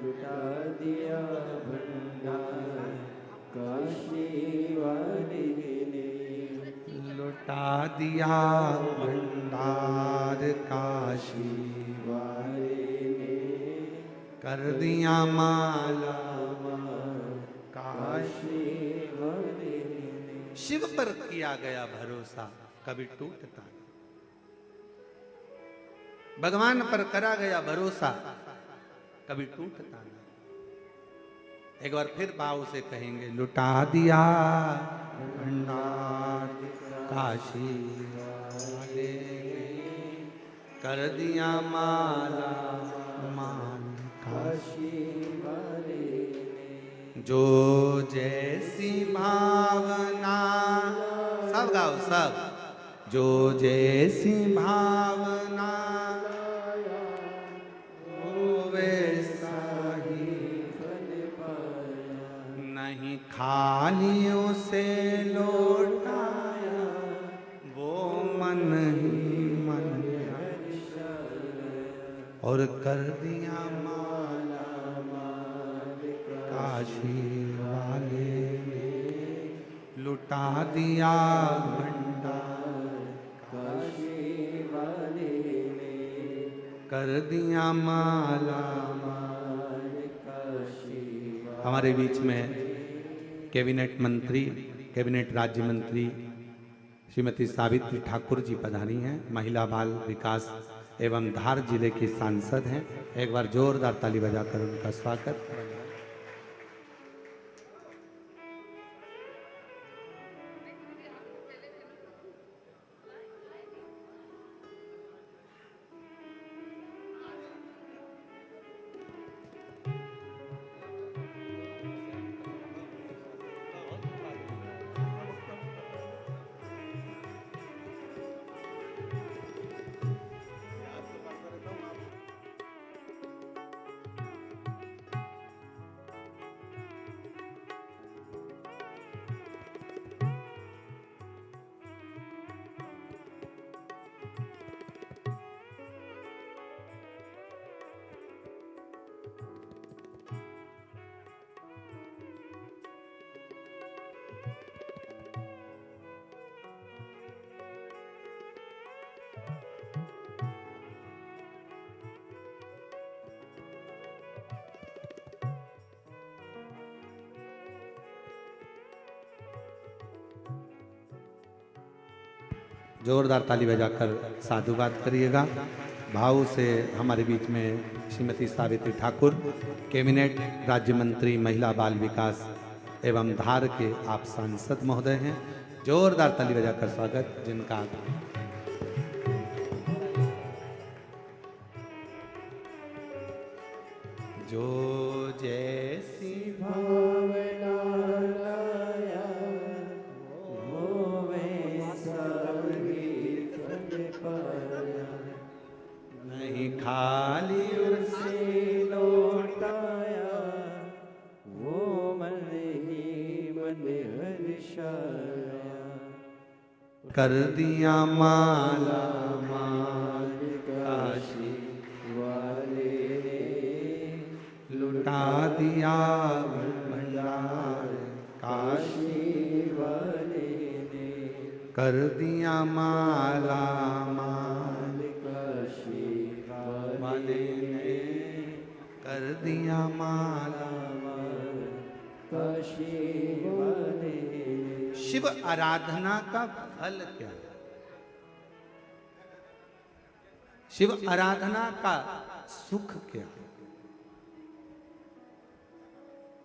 लुटा दिया भंडार काशी वाले ने, लुटा दिया भंडार काशी वाले ने, कर दिया माला काशी। काशी वाले ने। शिव पर किया गया भरोसा कभी टूटता नहीं। भगवान पर करा गया भरोसा कभी टूटता नहीं। एक बार फिर भाव से कहेंगे, लुटा दिया भंडार काशी वाले, कर दिया माला मान काशी, काशी वाले ने, जो जैसी भावना, सब गाओ सब, जो जैसी भावना और कर दिया माला काशी वाले ने, लुटा दिया भंडार काशी वाले ने, कर दिया माला। काशी हमारे बीच में कैबिनेट मंत्री, कैबिनेट राज्य मंत्री श्रीमती सावित्री ठाकुर जी पधारी हैं, महिला बाल विकास एवं धार जिले की सांसद हैं। एक बार जोरदार ताली बजाकर उनका स्वागत। जोरदार ताली बजाकर साधुवाद करिएगा। भाव से हमारे बीच में श्रीमती सावित्री ठाकुर, कैबिनेट राज्य मंत्री महिला बाल विकास एवं धार के आप सांसद महोदय हैं। जोरदार ताली बजाकर स्वागत जिनका। जो जैसी भावना लाया, वो वैसा ही फल पाया, नहीं खाली से लौटाया, वो मन ही मन हर्षाया, कर दिया माला माल काशी वाले ने, लुटा दिया भंडार काशी वाले ने, कर दिया माला माल काशी वाले ने, कर दिया माला। काशी वाले ने। शिव आराधना का फल क्या है? शिव आराधना का सुख क्या है?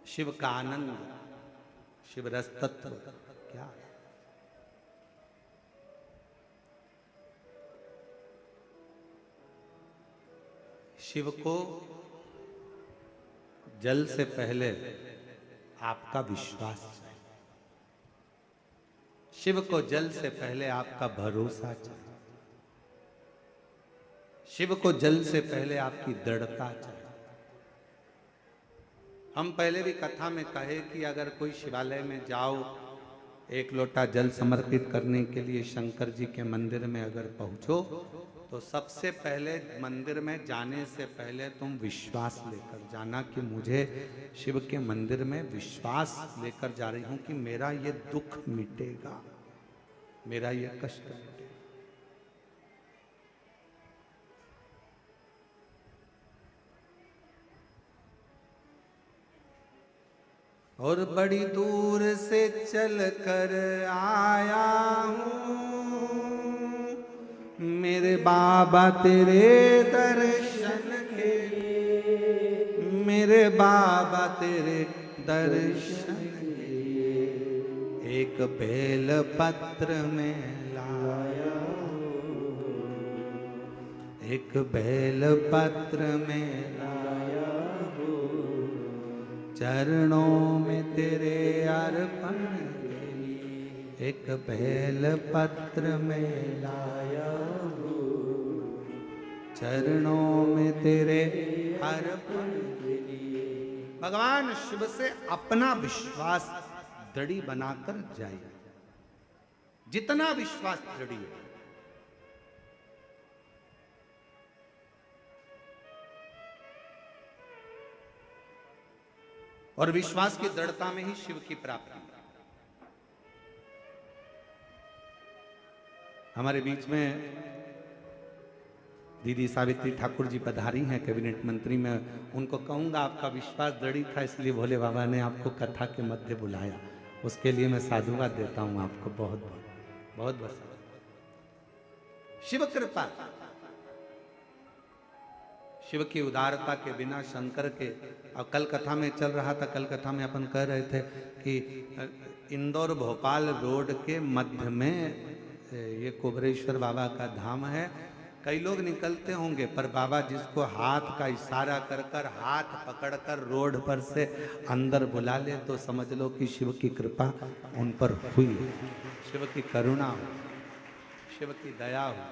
शिव का आनंद, शिव रस तत्व क्या है? शिव को जल से पहले आपका विश्वास चाहिए। शिव को जल से पहले आपका भरोसा चाहिए। शिव को जल से पहले आपकी दृढ़ता चाहिए। हम पहले भी कथा में कहे कि अगर कोई शिवालय में जाओ, एक लोटा जल समर्पित करने के लिए शंकर जी के मंदिर में अगर पहुंचो, तो सबसे पहले मंदिर में जाने से पहले तुम विश्वास लेकर जाना कि मुझे शिव के मंदिर में विश्वास लेकर जा रही हूं कि मेरा ये दुख मिटेगा, मेरा ये कष्ट मिटेगा। और बड़ी दूर से चल कर आया हूँ मेरे बाबा तेरे दर्शन के लिए, मेरे बाबा तेरे दर्शन के लिए। एक बेल पत्र में लाया हूँ, एक बेल पत्र में लाया हूँ, चरणों में तेरे अर्पण के लिए। एक बेल पत्र में लाया हूँ, चरणों में तेरे अर्पण के लिए। भगवान शिव से अपना विश्वास दृढ़ी बनाकर जाइए। जितना विश्वास दृढ़ी हो, और विश्वास की दृढ़ता में ही शिव की प्राप्ति। हमारे बीच में दीदी सावित्री ठाकुर जी पधारी हैं, कैबिनेट मंत्री। में उनको कहूंगा आपका विश्वास दृढ़ था, इसलिए भोले बाबा ने आपको कथा के मध्य बुलाया। उसके लिए मैं साधुवाद देता हूं आपको, बहुत बहुत बहुत बहुत। शिव कृपा, शिव की उदारता के बिना शंकर के। अब कल कथा में चल रहा था, कल कथा में अपन कह रहे थे कि इंदौर भोपाल रोड के मध्य में ये कुबरेश्वर बाबा का धाम है। कई लोग निकलते होंगे, पर बाबा जिसको हाथ का इशारा कर कर, हाथ पकड़कर रोड पर से अंदर बुला ले, तो समझ लो कि शिव की कृपा उन पर हुई, शिव की करुणा हो, शिव की दया हो।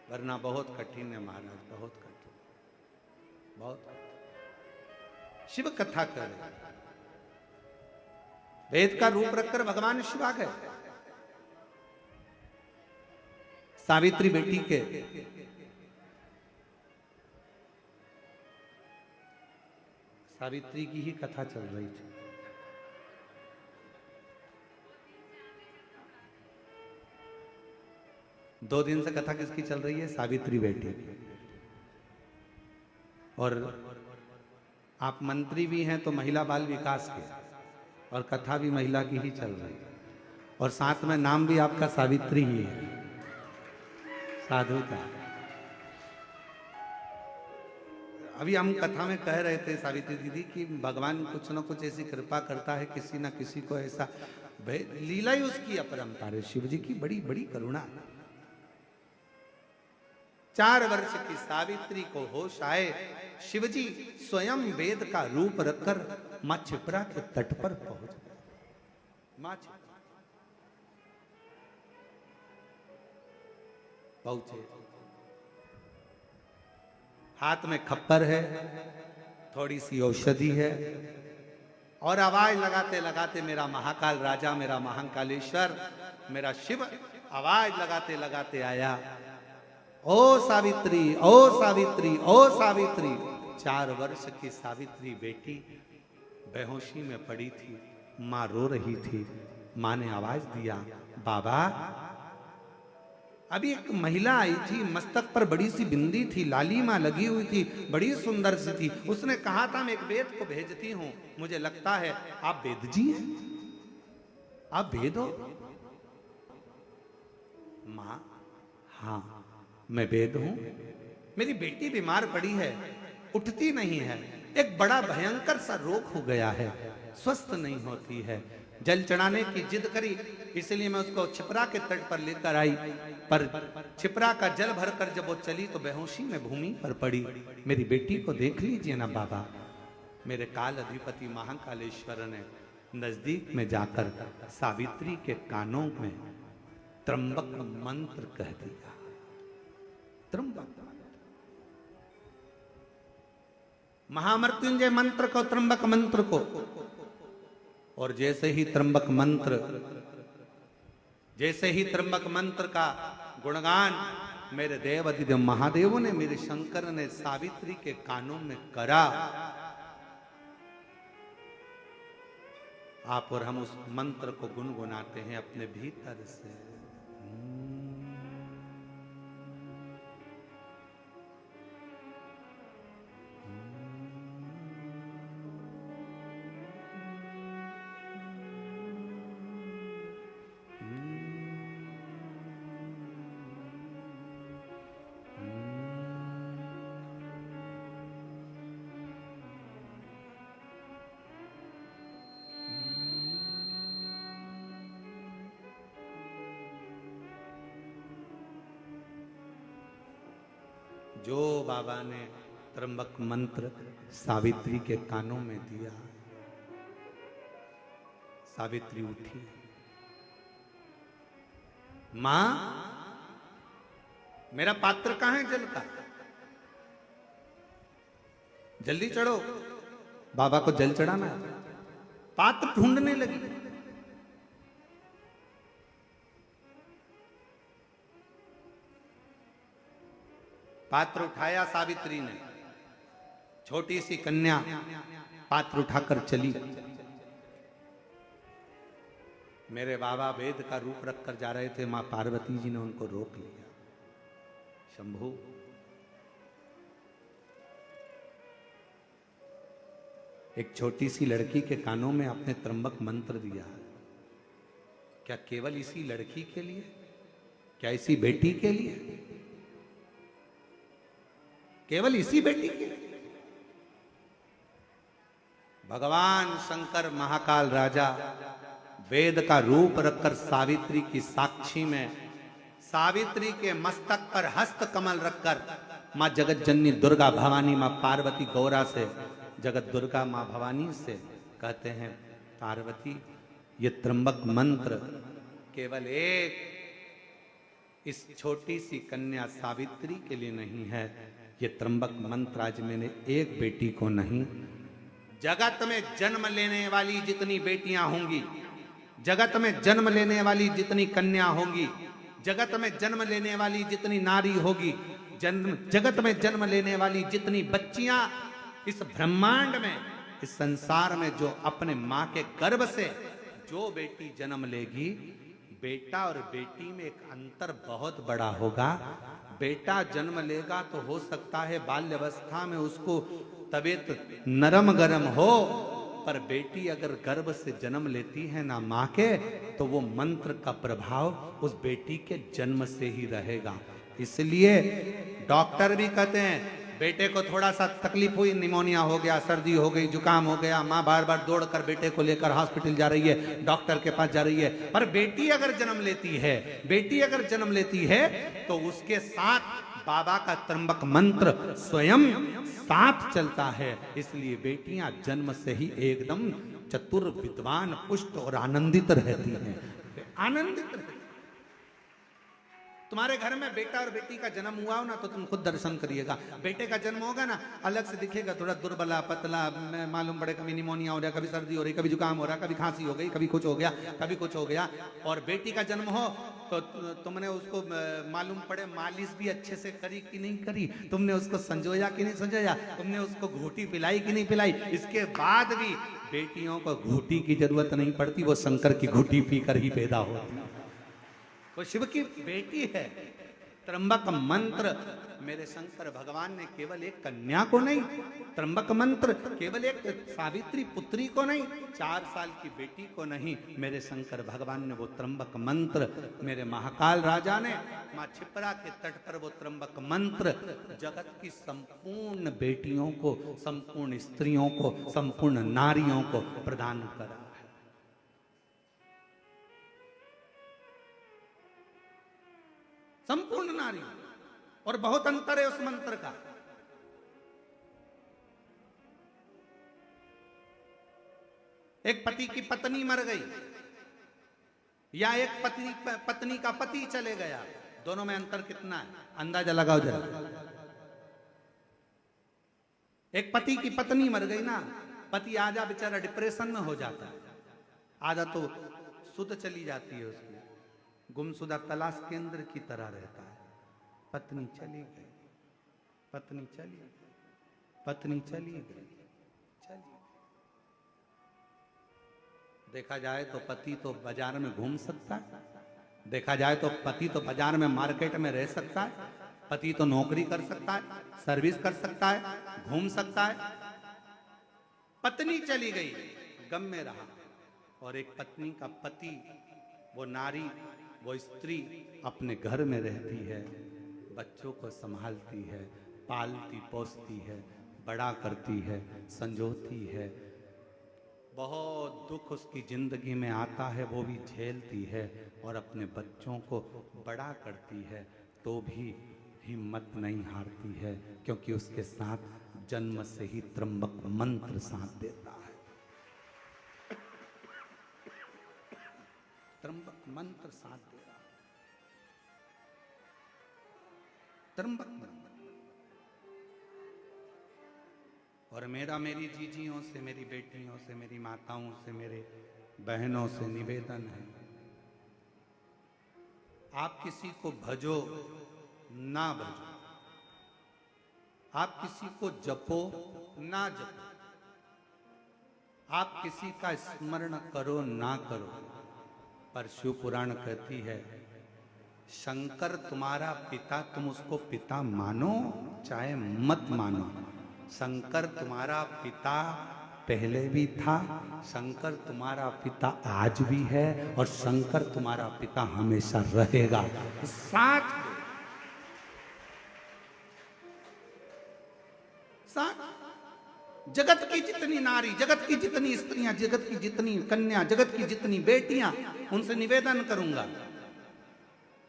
वरना बहुत कठिन है महाराज, बहुत कठिन, बहुत। शिव कथा करे, वेद का रूप रखकर भगवान शिव आ गए। सावित्री बेटी के सावित्री की ही कथा चल रही थी। दो दिन से कथा किसकी चल रही है? सावित्री बेटी। और आप मंत्री भी हैं तो महिला बाल विकास के, और कथा भी महिला की ही चल रही है, और साथ में नाम भी आपका सावित्री ही है, साधु का। अभी हम कथा में कह रहे थे सावित्री दीदी कि भगवान कुछ ना कुछ ऐसी कृपा करता है, किसी ना किसी को ऐसा, लीला ही उसकी अपरंपार है। शिव जी की बड़ी बड़ी करुणा। 4 वर्ष की सावित्री को होश आए, शिवजी स्वयं वेद का रूप रखकर मां छिपरा के तट पर पहुंच गए। मां छिपरा पहुंचे, हाथ में खप्पर है, थोड़ी सी औषधि है, और आवाज लगाते लगाते, मेरा महाकाल राजा, मेरा महाकालेश्वर, मेरा शिव, आवाज लगाते लगाते आया, ओ सावित्री, ओ सावित्री, ओ सावित्री। 4 वर्ष की सावित्री बेटी बेहोशी में पड़ी थी, मां रो रही थी। मां ने आवाज दिया, बाबा। अभी एक महिला आई थी, मस्तक पर बड़ी सी बिंदी थी, लाली मां लगी हुई थी, बड़ी सुंदर सी थी। उसने कहा था मैं एक वेद को भेजती हूं, मुझे लगता है आप वेद जी हैं, आप वेद हो? मां, हाँ मैं वेद हूं। मेरी बेटी बीमार पड़ी है, उठती नहीं है, एक बड़ा भयंकर सा रोग हो गया है, स्वस्थ नहीं होती है। जल चढ़ाने की जिद करी, इसलिए मैं उसको छिपरा के तट पर लेकर आई, पर छिपरा का जल भरकर जब वो चली तो बेहोशी में भूमि पर पड़ी। मेरी बेटी को देख लीजिए ना बाबा। मेरे काल अधिपति महाकालेश्वर ने नजदीक में जाकर सावित्री के कानों में त्र्यंबक मंत्र कह दिया। त्र्यंबक महामृत्युंजय मंत्र को, त्र्यंबक मंत्र को। और जैसे ही त्र्यंबक मंत्र का गुणगान मेरे देव अधिदेव महादेवों ने, मेरे शंकर ने सावित्री के कानों में करा, आप और हम उस मंत्र को गुनगुनाते हैं अपने भीतर से। जो बाबा ने त्र्यंबक मंत्र सावित्री के कानों में दिया, सावित्री उठी। मां, मेरा पात्र कहां है जल का? जल्दी चढ़ो, बाबा को जल चढ़ाना है। पात्र ढूंढने लगी। पात्र उठाया सावित्री ने, छोटी सी कन्या पात्र उठाकर चली। मेरे बाबा वेद का रूप रखकर जा रहे थे, मां पार्वती जी ने उनको रोक लिया। शंभू, एक छोटी सी लड़की के कानों में आपने त्र्यंबक मंत्र दिया, क्या केवल इसी लड़की के लिए? क्या इसी बेटी के लिए? केवल इसी बेटी के लिए? भगवान शंकर महाकाल राजा वेद का रूप रखकर सावित्री की साक्षी में, सावित्री के मस्तक पर हस्त कमल रखकर मां जगत जननी दुर्गा भवानी, मां पार्वती गौरा से, जगत दुर्गा मां भवानी से कहते हैं, पार्वती ये त्र्यंबक मंत्र केवल एक इस छोटी सी कन्या सावित्री के लिए नहीं है, ये त्र्यंबक मंत्र आज मैंने एक बेटी को नहीं, जगत में जन्म लेने वाली जितनी बेटियां होंगी, जगत में जन्म लेने वाली जितनी कन्या होंगी, जगत में जन्म लेने वाली जितनी नारी होगी, जगत में जन्म लेने वाली जितनी बच्चियां इस ब्रह्मांड में, इस संसार में, जो अपने मां के गर्भ से जो बेटी जन्म लेगी, बेटा और बेटी में एक अंतर बहुत बड़ा होगा। बेटा जन्म लेगा तो हो सकता है बाल्यावस्था में उसको तबीयत नरम गरम हो, पर बेटी अगर गर्भ से जन्म लेती है ना मां के, तो वो मंत्र का प्रभाव उस बेटी के जन्म से ही रहेगा। इसलिए डॉक्टर भी कहते हैं, बेटे को थोड़ा सा तकलीफ हुई, निमोनिया हो गया, सर्दी हो गई, जुकाम हो गया, माँ बार बार दौड़कर बेटे को लेकर हॉस्पिटल जा रही है, डॉक्टर के पास जा रही है, पर बेटी अगर जन्म लेती है, बेटी अगर जन्म लेती है तो उसके साथ बाबा का त्र्यंबक मंत्र स्वयं साथ चलता है। इसलिए बेटियां जन्म से ही एकदम चतुर, विद्वान, पुष्ट और आनंदित रहती हैं, आनंदित रहती। तुम्हारे घर में बेटा और बेटी का जन्म हुआ हो ना, तो तुम खुद दर्शन करिएगा। बेटे का जन्म होगा ना, अलग से दिखेगा, थोड़ा दुर्बला पतला, मालूम पड़े कभी निमोनिया हो रहा, कभी सर्दी हो रही, कभी जुकाम हो रहा, कभी खांसी हो गई, कभी कुछ हो गया, कभी कुछ हो गया। और बेटी का जन्म हो तो तुमने उसको मालूम पड़े मालिश भी अच्छे से करी कि नहीं करी, तुमने उसको संजोया कि नहीं संजोया, तुमने उसको घूटी पिलाई कि नहीं पिलाई। इसके बाद भी बेटियों को घूटी की जरूरत नहीं पड़ती, वो शंकर की घूटी पीकर ही पैदा होती है, वो शिव की बेटी है। त्र्यंबक मंत्र मेरे शंकर भगवान ने केवल एक कन्या को नहीं, त्र्यंबक मंत्र केवल एक सावित्री पुत्री को नहीं, 4 साल की बेटी को नहीं, मेरे शंकर भगवान ने वो त्र्यंबक मंत्र, मेरे महाकाल राजा ने मां छिपरा के तट पर वो त्र्यंबक मंत्र जगत की संपूर्ण बेटियों को, संपूर्ण स्त्रियों को, संपूर्ण नारियों को प्रदान करा। संपूर्ण नारी, और बहुत अंतर है उस मंत्र का। एक पति की पत्नी मर गई या एक पत्नी का पति चले गया, दोनों में अंतर कितना है, अंदाजा लगाओ जरा। एक पति की पत्नी मर गई ना, पति आजा बेचारा डिप्रेशन में हो जाता है, आधा तो सुध चली जाती है उसकी, गुमशुदा तलाश केंद्र की तरह रहता है। पत्नी चली गई, पत्नी चली गई, पत्नी चली गई, चली गई। देखा जाए तो पति तो बाजार में घूम सकता है, देखा जाए तो पति तो बाजार में मार्केट में रह सकता है, पति तो नौकरी कर सकता है, सर्विस कर सकता है, घूम सकता है। पत्नी चली गई, गम में रहा। और एक पत्नी का पति, वो नारी, वो स्त्री अपने घर में रहती है, बच्चों को संभालती है, पालती पोसती है, बड़ा करती है, संजोती है। बहुत दुख उसकी जिंदगी में आता है, वो भी झेलती है और अपने बच्चों को बड़ा करती है, तो भी हिम्मत नहीं हारती है, क्योंकि उसके साथ जन्म से ही त्र्यंबक मंत्र साथ देता है। त्र्यंबक मंत्र साथ दे रहा है, त्र्यंबक मंत्र। और मेरा मेरी जीजियों से, मेरी बेटियों से, मेरी माताओं से, मेरे बहनों से निवेदन है, आप किसी को भजो ना भजो, आप किसी को जपो ना जपो, आप किसी का स्मरण करो ना करो, पर शिव पुराण कहती है शंकर तुम्हारा पिता, तुम उसको पिता मानो चाहे मत मानो। शंकर तुम्हारा पिता पहले भी था, शंकर तुम्हारा पिता आज भी है, और शंकर तुम्हारा पिता हमेशा रहेगा। साथ जगत की जितनी नारी, जगत की जितनी स्त्रियां, जगत की जितनी कन्या, जगत की जितनी बेटियां, उनसे निवेदन करूंगा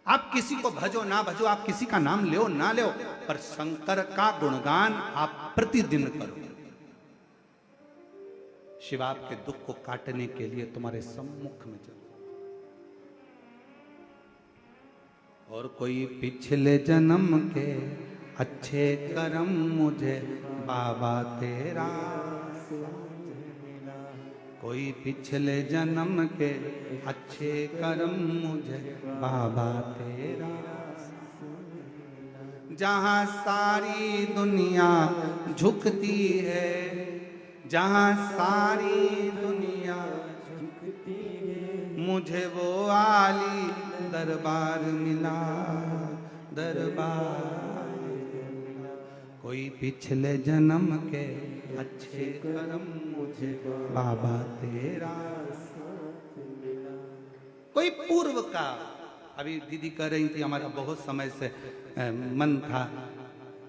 आप किसी को भजो ना भजो, आप किसी का नाम लो ना लो, पर शंकर का गुणगान आप प्रतिदिन करो। शिव आपके दुख को काटने के लिए तुम्हारे सम्मुख में चलो। और कोई पिछले जन्म के अच्छे कर्म मुझे बाबा तेरा, कोई पिछले जन्म के अच्छे कर्म मुझे बाबा तेरा, जहां सारी दुनिया झुकती है, जहां सारी दुनिया झुकती है, मुझे वो आली दरबार मिला, दरबार। कोई पिछले जन्म के अच्छे कर्म मुझे बाबा तेरा साथ मिला। कोई पूर्व का, अभी दीदी कह रही थी हमारा बहुत समय से मन था,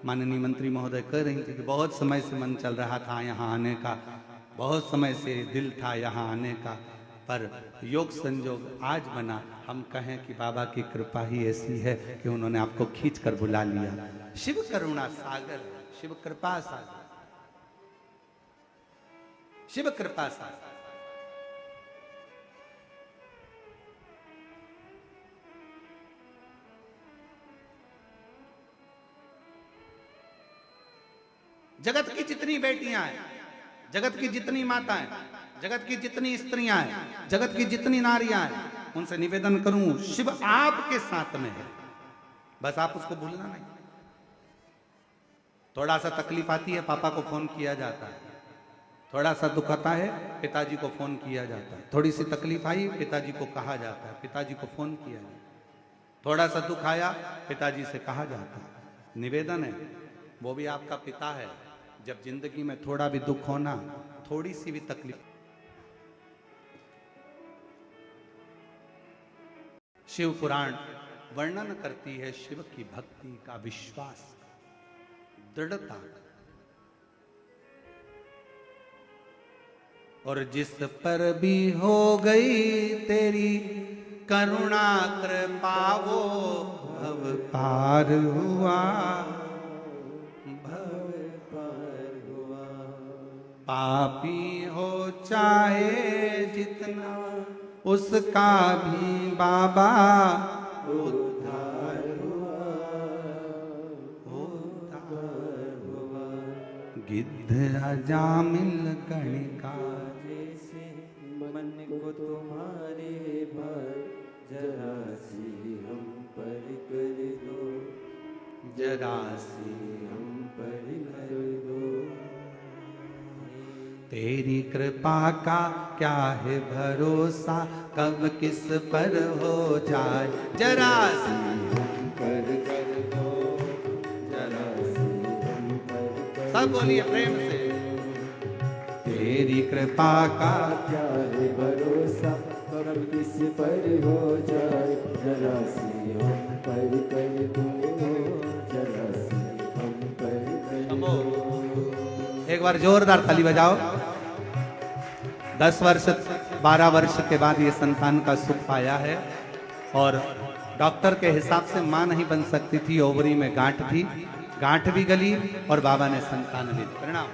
माननीय मंत्री महोदय कह रही थी कि बहुत समय से मन चल रहा था यहाँ आने का, बहुत समय से दिल था यहाँ आने का, पर योग संजोग आज बना। हम कहें कि बाबा की कृपा ही ऐसी है कि उन्होंने आपको खींच कर बुला लिया। शिव करुणा सागर, शिव कृपा सागर, शिव कृपा सागर। जगत की जितनी बेटियां हैं, जगत की जितनी माताएं, जगत की जितनी स्त्रियां हैं, जगत की जितनी नारियां हैं, उनसे निवेदन करूं शिव आपके साथ में है, बस आप उसको भूलना नहीं। थोड़ा सा तकलीफ आती है पापा को फोन किया जाता है, थोड़ा सा दुख आता है पिताजी को फोन किया जाता है, थोड़ी सी तकलीफ आई पिताजी को कहा जाता है, पिताजी को फोन किया जाता है, थोड़ा सा दुख आया पिताजी से कहा जाता है। निवेदन है, वो भी आपका पिता है। जब जिंदगी में थोड़ा भी दुख होना, थोड़ी सी भी तकलीफ, शिव पुराण वर्णन करती है शिव की भक्ति का, विश्वास, दृढ़ता। और जिस पर भी हो गई तेरी करुणा कृपा, वो भव पार हुआ, भव पार हुआ। पापी हो चाहे जितना, उसका भी बाबा उद्धार हुआ, उद्धार हुआ। गिद्ध अजामिल कणिका जैसे मन को तुम्हारे भार, जरा सी हम पर कर दो, जरा सी हम पर कर दो। तेरी कृपा का क्या है भरोसा, कब किस पर हो जाए, जरा सी हम पर कर दो, जरा सी हम पर कर। सब बोलिए प्रेम से। तेरी कृपा का क्या है भरोसा, कब किस पर हो जाए, जरा सी हम पर कर दो, जरा सी हम पर कर दो। एक बार जोरदार ताली बजाओ। 10 वर्ष 12 वर्ष के बाद ये संतान का सुख पाया है, और डॉक्टर के हिसाब से मां नहीं बन सकती थी, ओवरी में गांठ थी, गांठ भी गली और बाबा ने संतान ली। प्रणाम।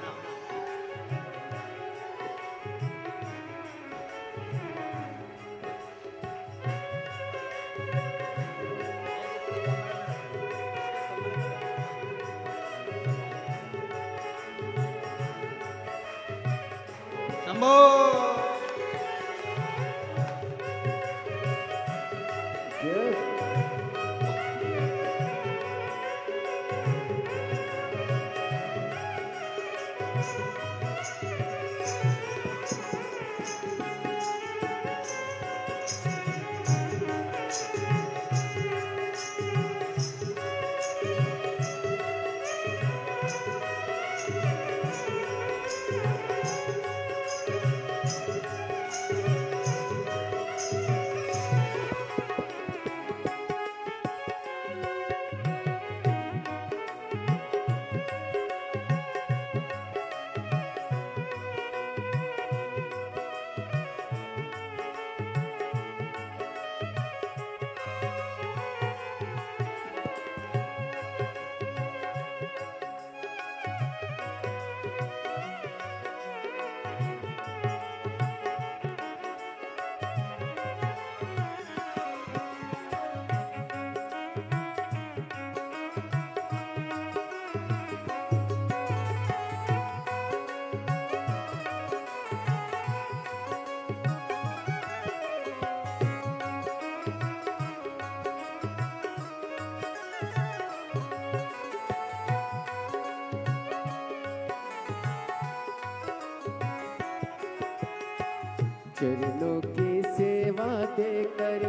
चरणों की सेवा देकर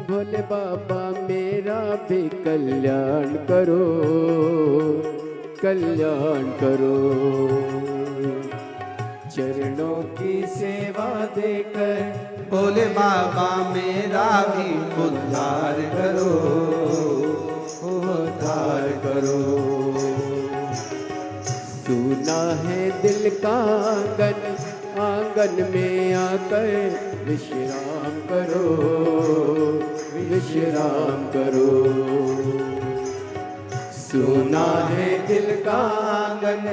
भोले बाबा मेरा भी कल्याण करो, कल्याण करो। चरणों की सेवा देकर भोले बाबा मेरा भी उद्धार करो, उद्धार करो। सुना है दिल का आंगन, आंगन में आकर विश्राम करो, विश्राम करो। सुना है दिल का आंगन,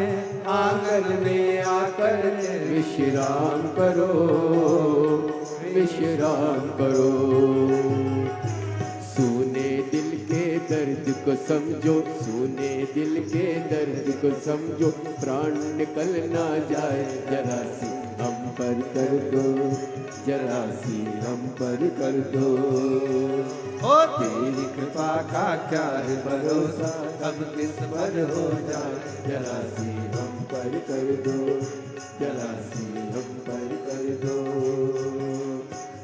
आंगन में आकर विश्राम करो, विश्राम करो। सुने दिल के दर्द को समझो, सुने दिल के दर्द को समझो। प्राण निकल ना जाए जरा सी हम पर कर दो, जरा सी हम पर कर दो। ओ तेरी कृपा का क्या है भरोसा, कब किस पर हो जाए। जरा सी हम पर कर दो, जरा सी हम पर कर दो।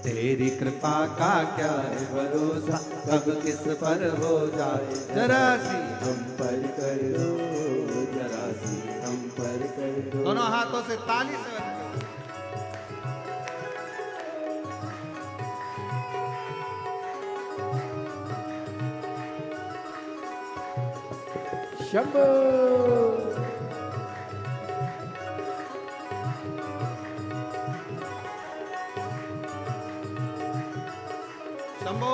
तेरी कृपा का क्या है भरोसा, कब किस पर हो जाए। जरा सी हम पर कर दो, जरा सी हम पर कर दो। दोनों हाथों से ताली से शंभो। शंभो।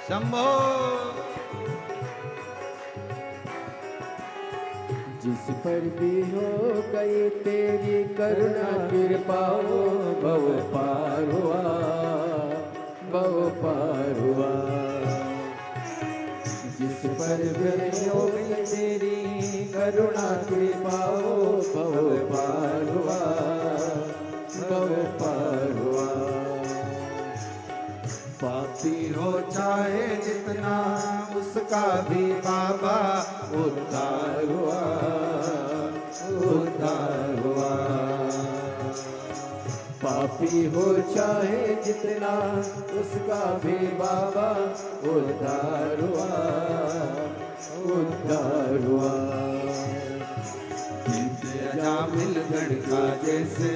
शंभो। जिस पर भी हो गई तेरी करुणा कृपा हो, भव पार हुआ, भव पार हुआ। जिस पर भी हो गई तेरी करुणा कृपा हो, भव पार हुआ, भव पार हुआ। पापी हो चाहे जितना, उसका भी बाबा उद्धार हुआ, उद्धार हुआ। पापी हो चाहे जितना, उसका भी बाबा उद्धार हुआ, उद्धार हुआ। अजामिल गण का जैसे,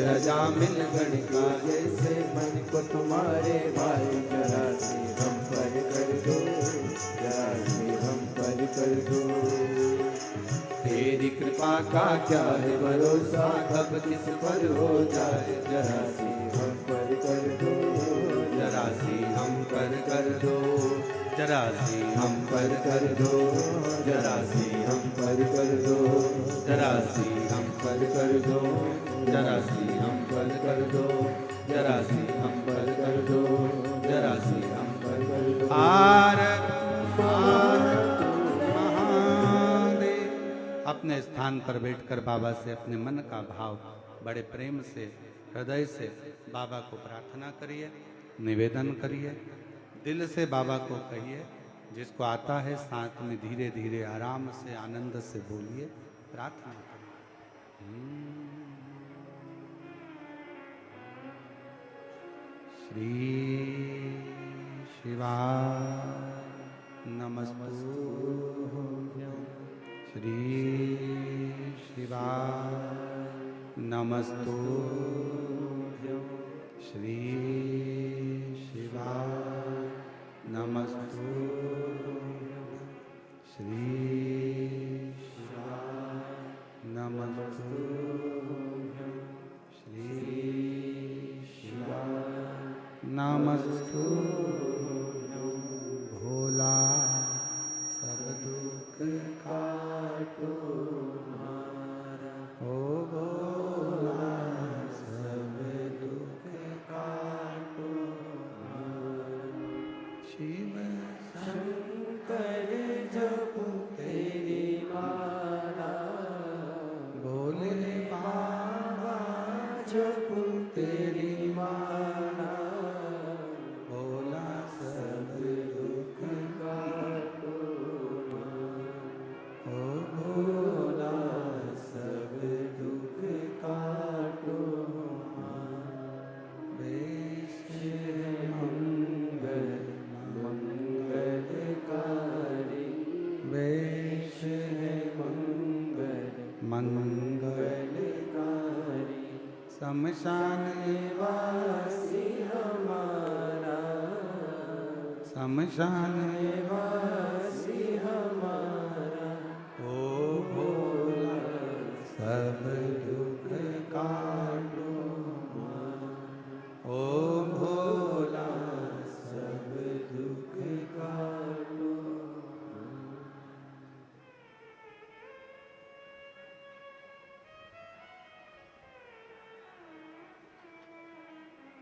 अजामिल गण का जैसे मन को तुम्हारे भाई जरा से हम पर कर दो, जरा से हम पर कर दो। तेरी कृपा का क्या है भरोसा, कब किस पर हो जाए। जरा से हम पर कर दो, जरा सी हम पर कर दो, जरा सी हम पर कर दो, जरा सी हम पर कर दो, जरा सी हम पर कर दो, जरा सी हम पर कर दो, जरा सी हम पर कर दो, जरा सी हम पर कर दो। आर महादेव। अपने स्थान पर बैठकर बाबा से अपने मन का भाव बड़े प्रेम से, हृदय से बाबा को प्रार्थना करिए, निवेदन करिए, दिल से बाबा को कहिए। जिसको आता है साथ में धीरे धीरे आराम से आनंद से बोलिए, प्रार्थना करिए। श्री शिवाय नमस्तुभ्यं। श्री शिवाय नमस्तुभ्यं। श्री शिवाय नमस्तुभ्यं। श्री शिवाय नमस्तुभ्यं। श्री शिवाय नमस्तुभ्यं। भोला सब दुख काटो हमारा, ओ भोला सब दुख काटो हमारा। शिव शंकर जपो तेरी माला, भोले बाबा जपो तेरी माला, भोला सब दुख काटो हमारा, ओ भोला सब दुख काटो हमारा। वेश मंगल मंगलकारी, वेश मंगल मंगलकारी, शमशान निवासी हमारा, शमशान निवासी हमारा, ओ भोला सब दुख काटो हमारा, ओ भोला सब दुख काटो।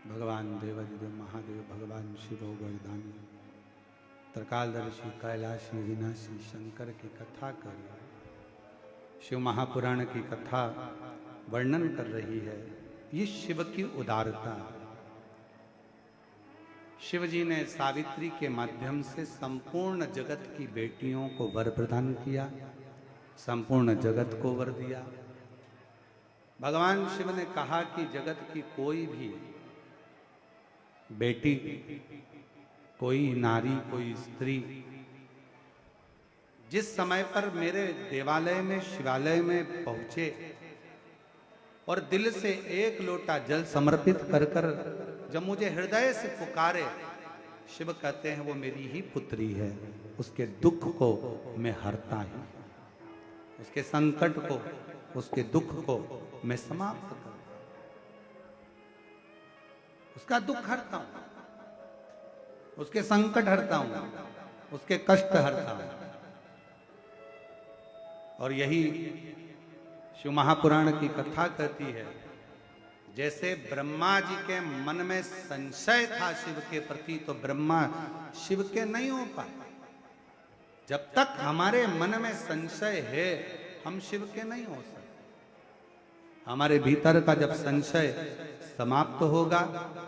भगवान देवादिदेव महादेव भगवान शिव वरदानी त्रिकालदर्शी कैलाशी विनाशी शंकर की कथा कर रही है। शिव महापुराण की कथा वर्णन कर रही है। ये शिव की उदारता। शिव जी ने सावित्री के माध्यम से संपूर्ण जगत की बेटियों को वर प्रदान किया, संपूर्ण जगत को वर दिया। भगवान शिव ने कहा कि जगत की कोई भी बेटी, कोई नारी, कोई स्त्री जिस समय पर मेरे देवालय में शिवालय में पहुंचे और दिल से एक लोटा जल समर्पित कर कर जब मुझे हृदय से पुकारे, शिव कहते हैं वो मेरी ही पुत्री है। उसके दुख को मैं हरता ही, उसके संकट को, उसके दुख को मैं समाप्त कर, उसका दुख हरता हूं, उसके संकट हरता हूं, उसके कष्ट हरता हूं। और यही शिव महापुराण की कथा कहती है। जैसे ब्रह्मा जी के मन में संशय था शिव के प्रति, तो ब्रह्मा शिव के नहीं हो पाए। जब तक हमारे मन में संशय है, हम शिव के नहीं हो सकते। हमारे भीतर का जब संशय समाप्त होगा,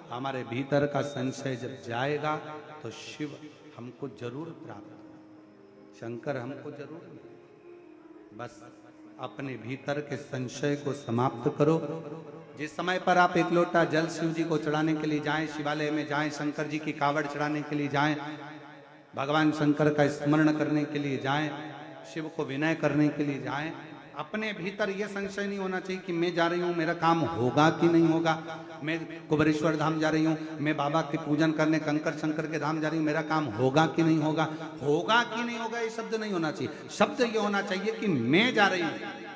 हमारे भीतर का संशय जब जाएगा, तो शिव हमको जरूर प्राप्त होगा, शंकर हमको जरूर मिलेगा। बस अपने भीतर के संशय को समाप्त करो। जिस समय पर आप एक लोटा जल शिव जी को चढ़ाने के लिए जाएं, शिवालय में जाएं, शंकर जी की कावड़ चढ़ाने के लिए जाएं, भगवान शंकर का स्मरण करने के लिए जाएं, शिव को विनय करने के लिए जाएं, अपने भीतर यह संशय नहीं होना चाहिए कि मैं जा रही हूं, मेरा काम होगा कि नहीं होगा। मैं कुबेरेश्वर धाम जा रही हूं, मैं बाबा के पूजन करने कंकर शंकर के धाम जा रही हूं, मेरा काम होगा कि नहीं होगा। होगा कि नहीं होगा ये शब्द नहीं होना चाहिए। शब्द ये होना चाहिए कि मैं जा रही हूं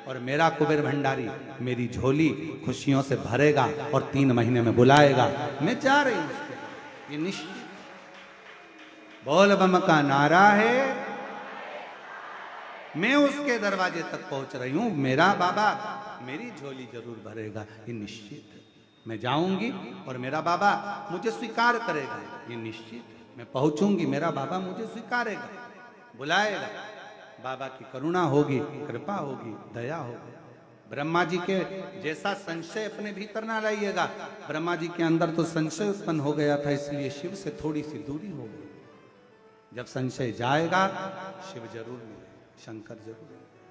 और मेरा कुबेर भंडारी मेरी झोली खुशियों से भरेगा और 3 महीने में बुलाएगा। मैं जा रही हूं, ये निश्चित। बोल बम का नारा है, मैं उसके दरवाजे तक पहुंच रही हूं, मेरा बाबा मेरी झोली जरूर भरेगा, ये निश्चित है। मैं जाऊंगी और मेरा बाबा मुझे स्वीकार करेगा, ये निश्चित है। मैं पहुंचूंगी, मेरा बाबा मुझे स्वीकारेगा, बुलाएगा। बाबा की करुणा होगी, कृपा होगी, दया होगी। ब्रह्मा जी के जैसा संशय अपने भीतर ना लाइएगा। ब्रह्मा जी के अंदर तो संशय उत्पन्न हो गया था, इसलिए शिव से थोड़ी सी दूरी हो गई। जब संशय जाएगा, शिव जरूर मिलेगा, शंकर जरूर मिलेगा।